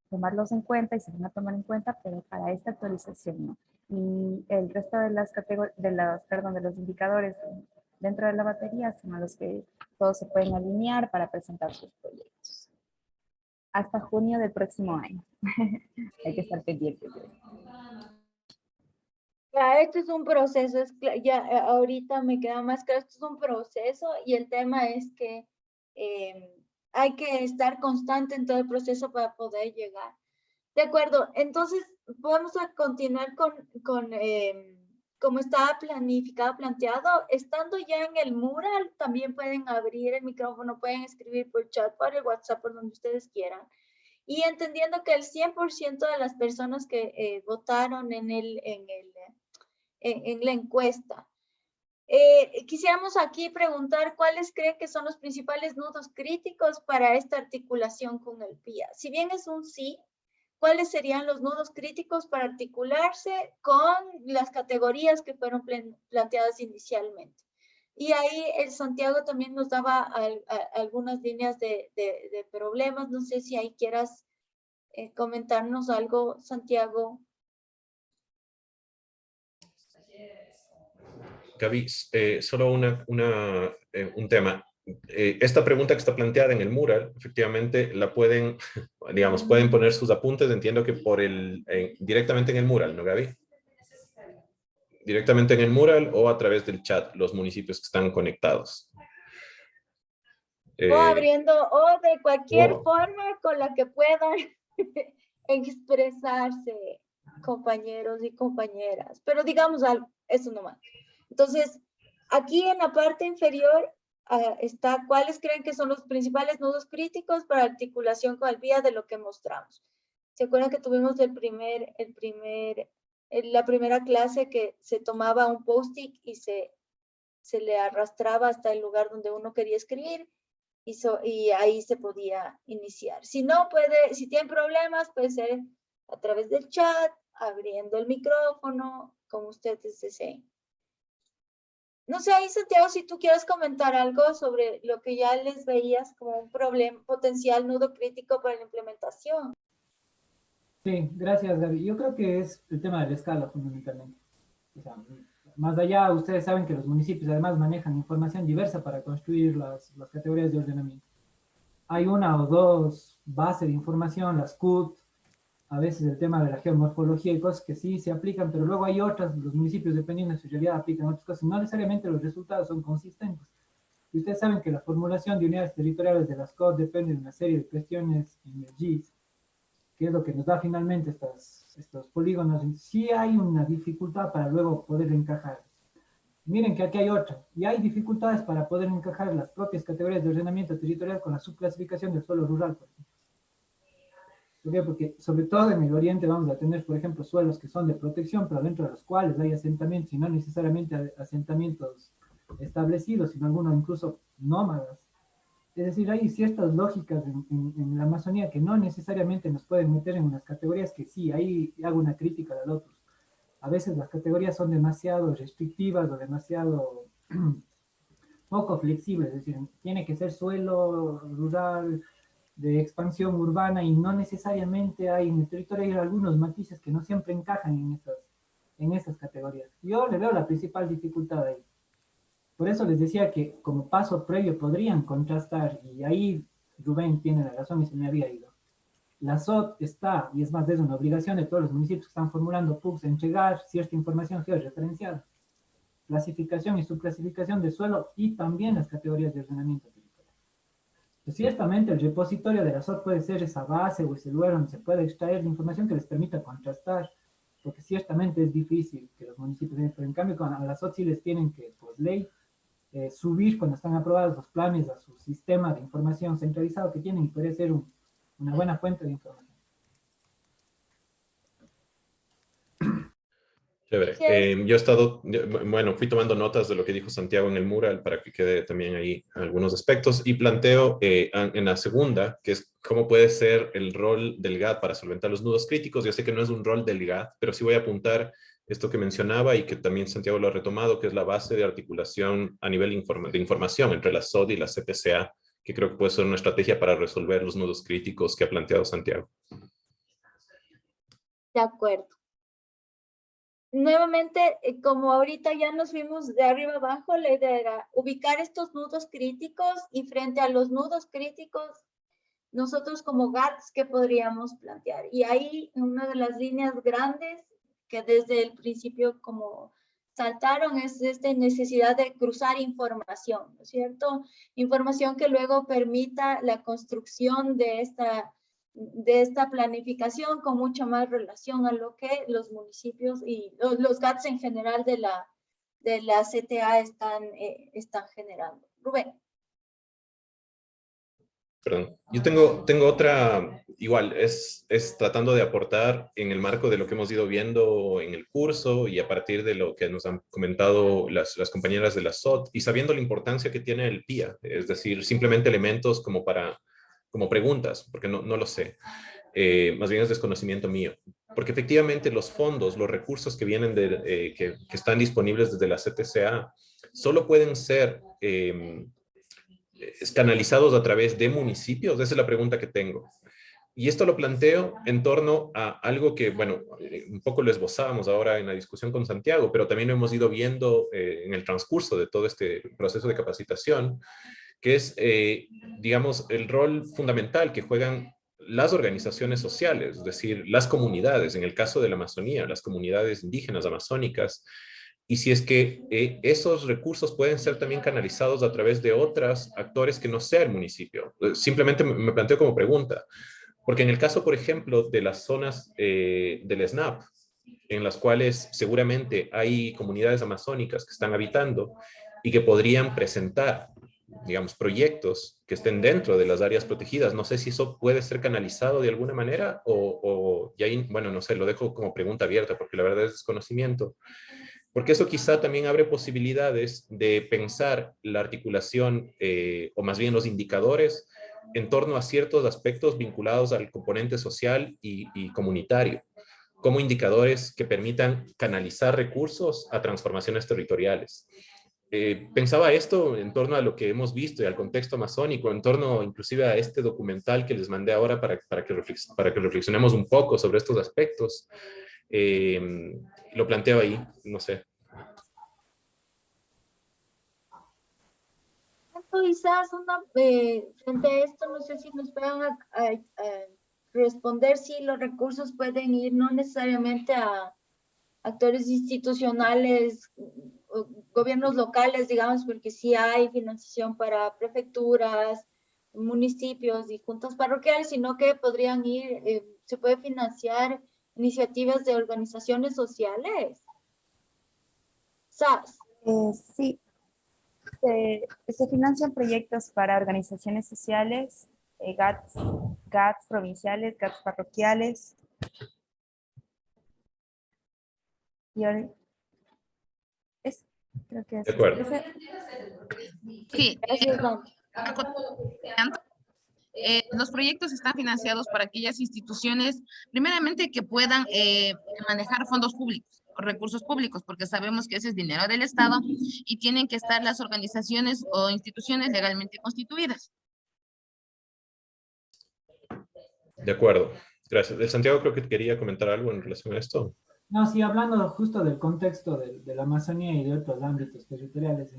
tomarlos en cuenta y se van a tomar en cuenta, pero para esta actualización no. Y el resto de las categorías, de los indicadores dentro de la batería son a los que todos se pueden alinear para presentar sus proyectos. Hasta junio del próximo año. Hay que estar pendientes de eso. Ya, esto es un proceso, ya ahorita me queda más claro, esto es un proceso y el tema es que hay que estar constante en todo el proceso para poder llegar. De acuerdo, entonces vamos a continuar con como estaba planificado, planteado. Estando ya en el mural, también pueden abrir el micrófono, pueden escribir por chat, por el WhatsApp, por donde ustedes quieran. Y entendiendo que el 100% de las personas que votaron en la encuesta, quisiéramos aquí preguntar cuáles creen que son los principales nudos críticos para esta articulación con el PIA. Si bien es un sí, ¿cuáles serían los nudos críticos para articularse con las categorías que fueron planteadas inicialmente? Y ahí el Santiago también nos daba algunas líneas de problemas. No sé si ahí quieras comentarnos algo, Santiago. Gaby, solo un tema. Esta pregunta que está planteada en el mural, efectivamente, la pueden, digamos, pueden poner sus apuntes, entiendo que directamente en el mural, ¿no, Gaby? Directamente en el mural o a través del chat, los municipios que están conectados. O abriendo, o de cualquier forma con la que puedan expresarse, compañeros y compañeras. Pero digamos algo, eso nomás. Entonces, aquí en la parte inferior está cuáles creen que son los principales nudos críticos para articulación con el PIA de lo que mostramos. ¿Se acuerdan que tuvimos la primera clase que se tomaba un post-it y se le arrastraba hasta el lugar donde uno quería escribir y ahí se podía iniciar? Si no si tienen problemas, puede ser a través del chat, abriendo el micrófono como ustedes deseen. No sé, ahí Santiago, si tú quieres comentar algo sobre lo que ya les veías como un problema, potencial nudo crítico para la implementación. Sí, gracias, Gaby. Yo creo que es el tema de la escala, fundamentalmente. O sea, más allá, ustedes saben que los municipios además manejan información diversa para construir las categorías de ordenamiento. Hay una o dos bases de información, las CUT, a veces el tema de la geomorfología y cosas que sí se aplican, pero luego hay otras, los municipios dependiendo de su realidad aplican otras cosas, no necesariamente los resultados son consistentes. Y ustedes saben que la formulación de unidades territoriales de las COD depende de una serie de cuestiones en el GIS, que es lo que nos da finalmente estos polígonos. Sí hay una dificultad para luego poder encajar. Miren que aquí hay otra, y hay dificultades para poder encajar las propias categorías de ordenamiento territorial con la subclasificación del suelo rural, por ejemplo. ¿Por qué? Porque sobre todo en el oriente vamos a tener, por ejemplo, suelos que son de protección, pero dentro de los cuales hay asentamientos, y no necesariamente asentamientos establecidos, sino algunos incluso nómadas. Es decir, hay ciertas lógicas en la Amazonía que no necesariamente nos pueden meter en unas categorías que sí, ahí hago una crítica al otro. A veces las categorías son demasiado restrictivas o demasiado poco flexibles, es decir, tiene que ser suelo rural, de expansión urbana, y no necesariamente hay en el territorio hay algunos matices que no siempre encajan en esas categorías. Yo le veo la principal dificultad ahí. Por eso les decía que como paso previo podrían contrastar, y ahí Rubén tiene la razón y se me había ido. La SOT está, y es más, es una obligación de todos los municipios que están formulando PUCs, entregar cierta información georreferenciada, clasificación y subclasificación de suelo y también las categorías de ordenamiento territorial. Pues ciertamente el repositorio de la SOT puede ser esa base o ese lugar donde se puede extraer la información que les permita contrastar, porque ciertamente es difícil que los municipios, pero en cambio con la SOT sí les tienen que, por ley, subir cuando están aprobados los planes a su sistema de información centralizado que tienen, y puede ser una buena fuente de información. Chévere. Yo he estado, bueno, fui tomando notas de lo que dijo Santiago en el mural para que quede también ahí algunos aspectos, y planteo en la segunda, que es cómo puede ser el rol del GAT para solventar los nudos críticos. Yo sé que no es un rol del GAT, pero sí voy a apuntar esto que mencionaba y que también Santiago lo ha retomado, que es la base de articulación a nivel de información entre la SOD y la CPCA, que creo que puede ser una estrategia para resolver los nudos críticos que ha planteado Santiago. De acuerdo. Nuevamente, como ahorita ya nos vimos de arriba abajo, la idea era ubicar estos nudos críticos, y frente a los nudos críticos, nosotros como GATS, ¿qué podríamos plantear? Y ahí una de las líneas grandes que desde el principio como saltaron es esta necesidad de cruzar información, ¿no es cierto? Información que luego permita la construcción de esta planificación con mucha más relación a lo que los municipios y los GATS en general de la CTA están generando. Rubén. Perdón. Yo tengo otra, igual, es tratando de aportar en el marco de lo que hemos ido viendo en el curso y a partir de lo que nos han comentado las compañeras de la SOT, y sabiendo la importancia que tiene el PIA, es decir, simplemente elementos como preguntas, porque no lo sé. Más bien es desconocimiento mío, porque efectivamente los fondos, los recursos que vienen que están disponibles desde la CTCA, solo pueden ser canalizados a través de municipios. Esa es la pregunta que tengo. Y esto lo planteo en torno a algo que, bueno, un poco lo esbozábamos ahora en la discusión con Santiago, pero también lo hemos ido viendo en el transcurso de todo este proceso de capacitación, que es, digamos, el rol fundamental que juegan las organizaciones sociales, es decir, las comunidades, en el caso de la Amazonía, las comunidades indígenas amazónicas, y si es que esos recursos pueden ser también canalizados a través de otros actores que no sea el municipio. Simplemente me planteo como pregunta, porque en el caso, por ejemplo, de las zonas del SNAP, en las cuales seguramente hay comunidades amazónicas que están habitando y que podrían presentar, digamos, proyectos que estén dentro de las áreas protegidas. No sé si eso puede ser canalizado de alguna manera y ahí, bueno, no sé, lo dejo como pregunta abierta porque la verdad es desconocimiento. Porque eso quizá también abre posibilidades de pensar la articulación o más bien los indicadores en torno a ciertos aspectos vinculados al componente social y comunitario, como indicadores que permitan canalizar recursos a transformaciones territoriales. Pensaba esto en torno a lo que hemos visto y al contexto amazónico, en torno inclusive a este documental que les mandé ahora para que reflexionemos un poco sobre estos aspectos. Lo planteo ahí, no sé. Quizás frente a esto, no sé si nos puedan responder si los recursos pueden ir no necesariamente a actores institucionales, gobiernos locales, digamos, porque sí hay financiación para prefecturas, municipios y juntas parroquiales, sino que podrían ir, se puede financiar iniciativas de organizaciones sociales. SAS. Sí, se financian proyectos para organizaciones sociales, GATS provinciales, GATS parroquiales. Y ahora, creo que De acuerdo. Sí, Gracias, Dante. los proyectos están financiados para aquellas instituciones, primeramente, que puedan manejar fondos públicos, recursos públicos, porque sabemos que ese es dinero del Estado y tienen que estar las organizaciones o instituciones legalmente constituidas. De acuerdo. Gracias. Santiago creo que quería comentar algo en relación a esto. No, sí, hablando justo del contexto de la Amazonía y de otros ámbitos territoriales,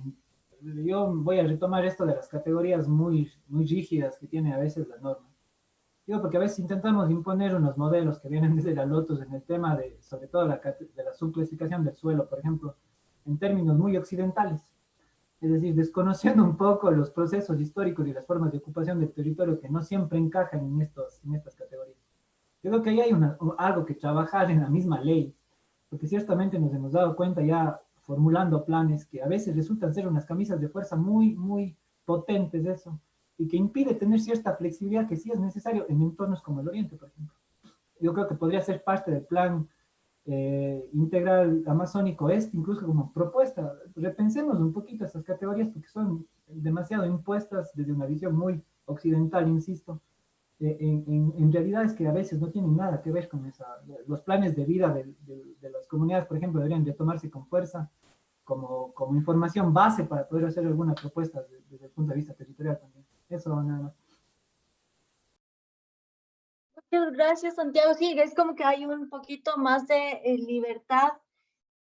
yo voy a retomar esto de las categorías muy rígidas que tiene a veces la norma. Digo, porque a veces intentamos imponer unos modelos que vienen desde la Lotus en el tema de, sobre todo, de la subclasificación del suelo, por ejemplo, en términos muy occidentales. Es decir, desconociendo un poco los procesos históricos y las formas de ocupación del territorio que no siempre encajan en estas categorías. Yo creo que ahí hay algo que trabajar en la misma ley, porque ciertamente nos hemos dado cuenta ya formulando planes que a veces resultan ser unas camisas de fuerza muy potentes eso, y que impide tener cierta flexibilidad que sí es necesario en entornos como el Oriente, por ejemplo. Yo creo que podría ser parte del plan integral amazónico incluso como propuesta. Repensemos un poquito estas categorías porque son demasiado impuestas desde una visión muy occidental, insisto, en realidades que a veces no tienen nada que ver con los planes de vida de las comunidades, por ejemplo, deberían de tomarse con fuerza como información base para poder hacer alguna propuesta desde el punto de vista territorial también. Eso nada más. Muchas gracias, Santiago. Sí, es como que hay un poquito más de libertad,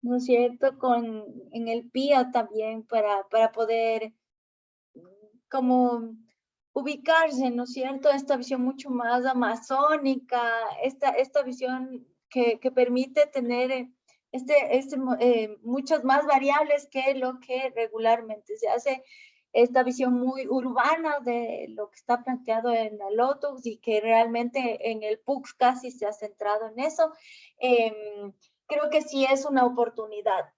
¿no es cierto?, en el PIA también para poder como ubicarse, ¿no es cierto?, esta visión mucho más amazónica, esta visión que permite tener muchas más variables que lo que regularmente se hace, esta visión muy urbana de lo que está planteado en la Lotus y que realmente en el PUC casi se ha centrado en eso. Creo que sí es una oportunidad.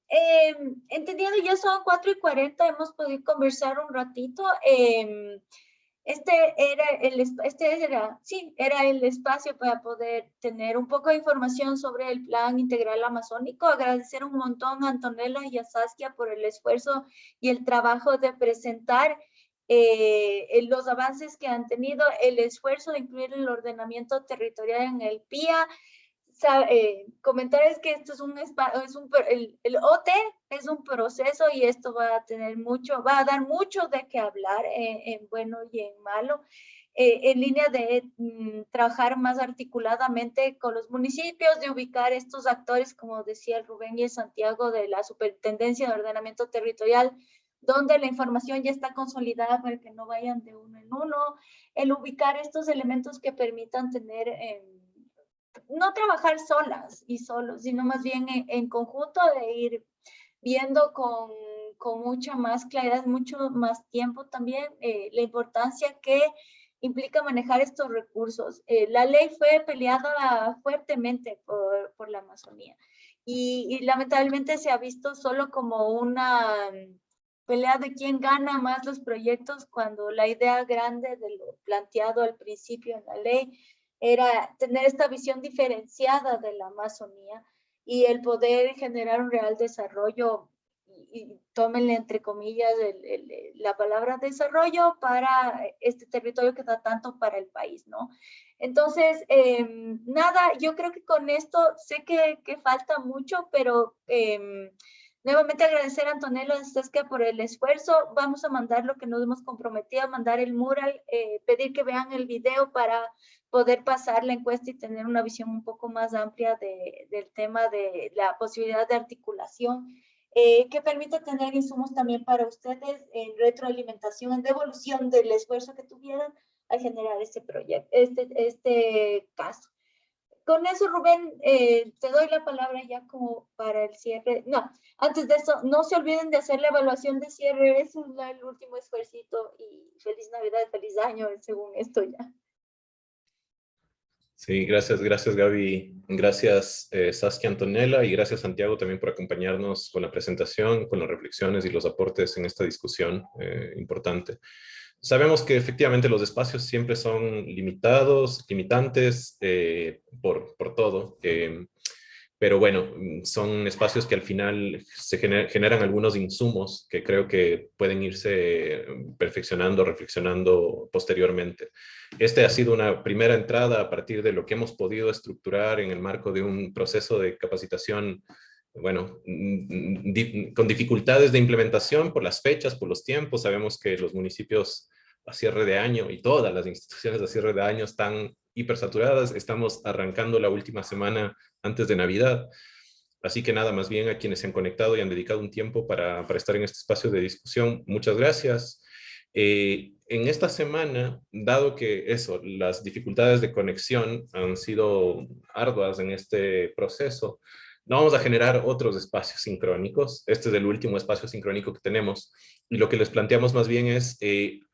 Entendiendo, ya son 4:40, hemos podido conversar un ratito. Era el espacio para poder tener un poco de información sobre el Plan Integral Amazónico. Agradecer un montón a Antonella y a Saskia por el esfuerzo y el trabajo de presentar los avances que han tenido, el esfuerzo de incluir el ordenamiento territorial en el PIA. Comentar es que esto es el OT es un proceso y esto va a dar mucho de qué hablar en bueno y en malo, en línea de trabajar más articuladamente con los municipios, de ubicar estos actores, como decía el Rubén y el Santiago, de la Superintendencia de Ordenamiento Territorial, donde la información ya está consolidada para que no vayan de uno en uno, el ubicar estos elementos que permitan tener no trabajar solas y solos, sino más bien en conjunto, de ir viendo con mucha más claridad, mucho más tiempo también, la importancia que implica manejar estos recursos. La ley fue peleada fuertemente por la Amazonía y lamentablemente se ha visto solo como una pelea de quién gana más los proyectos, cuando la idea grande de lo planteado al principio en la ley era tener esta visión diferenciada de la Amazonía y el poder generar un real desarrollo y tómenle entre comillas la palabra desarrollo para este territorio que da tanto para el país, ¿no? Entonces, nada, yo creo que con esto sé que falta mucho, pero nuevamente agradecer a Antonella Saskia por el esfuerzo. Vamos a mandar lo que nos hemos comprometido, a mandar el mural, pedir que vean el video para poder pasar la encuesta y tener una visión un poco más amplia del tema de la posibilidad de articulación, que permita tener insumos también para ustedes en retroalimentación, en devolución del esfuerzo que tuvieron al generar este proyecto, este caso. Con eso, Rubén, te doy la palabra ya como para el cierre. No, antes de eso, no se olviden de hacer la evaluación de cierre. Es el último esfuercito y feliz Navidad, feliz año, según esto ya. Sí, gracias Gaby, gracias Saskia, Antonella, y gracias Santiago también por acompañarnos con la presentación, con las reflexiones y los aportes en esta discusión importante. Sabemos que efectivamente los espacios siempre son limitados, limitantes por todo, pero bueno, son espacios que al final se generan algunos insumos que creo que pueden irse perfeccionando, reflexionando posteriormente. Este ha sido una primera entrada a partir de lo que hemos podido estructurar en el marco de un proceso de capacitación, bueno, con dificultades de implementación por las fechas, por los tiempos. Sabemos que los municipios a cierre de año y todas las instituciones a cierre de año están hipersaturadas. Estamos arrancando la última semana antes de Navidad. Así que nada, más bien a quienes se han conectado y han dedicado un tiempo para estar en este espacio de discusión, muchas gracias. En esta semana, dado que las dificultades de conexión han sido arduas en este proceso, no vamos a generar otros espacios sincrónicos. Este es el último espacio sincrónico que tenemos. Y lo que les planteamos más bien es,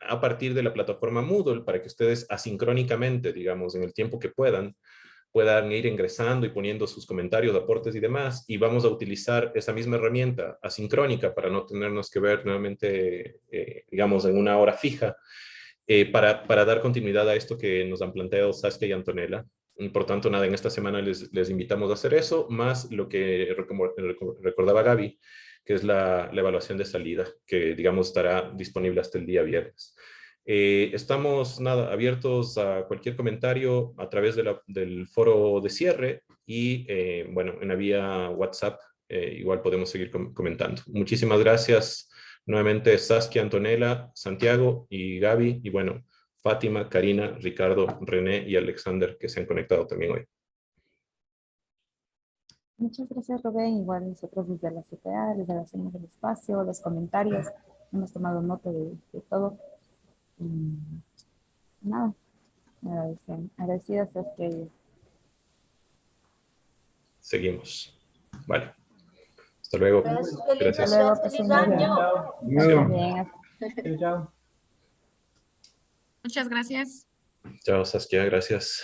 a partir de la plataforma Moodle, para que ustedes asincrónicamente, digamos, en el tiempo que puedan ir ingresando y poniendo sus comentarios, aportes y demás, y vamos a utilizar esa misma herramienta asincrónica para no tenernos que ver nuevamente, digamos, en una hora fija, para dar continuidad a esto que nos han planteado Saskia y Antonella. Y por tanto, nada, en esta semana les invitamos a hacer eso, más lo que recordaba Gaby, que es la evaluación de salida, que digamos estará disponible hasta el día viernes. Estamos abiertos a cualquier comentario a través del foro de cierre y bueno, en la vía WhatsApp igual podemos seguir comentando. Muchísimas gracias nuevamente Saskia, Antonella, Santiago y Gaby, y bueno, Fátima, Karina, Ricardo, René y Alexander, que se han conectado también hoy. Muchas gracias, Rubén. Igual nosotros desde la CTA les agradecemos el espacio, los comentarios. Hemos tomado nota de todo. Y nada, agradecidas es que... Seguimos. Vale. Hasta luego. Gracias. Gracias. Hasta luego, Feliz año. Bien. Muchas gracias. Chao, Saskia. Gracias.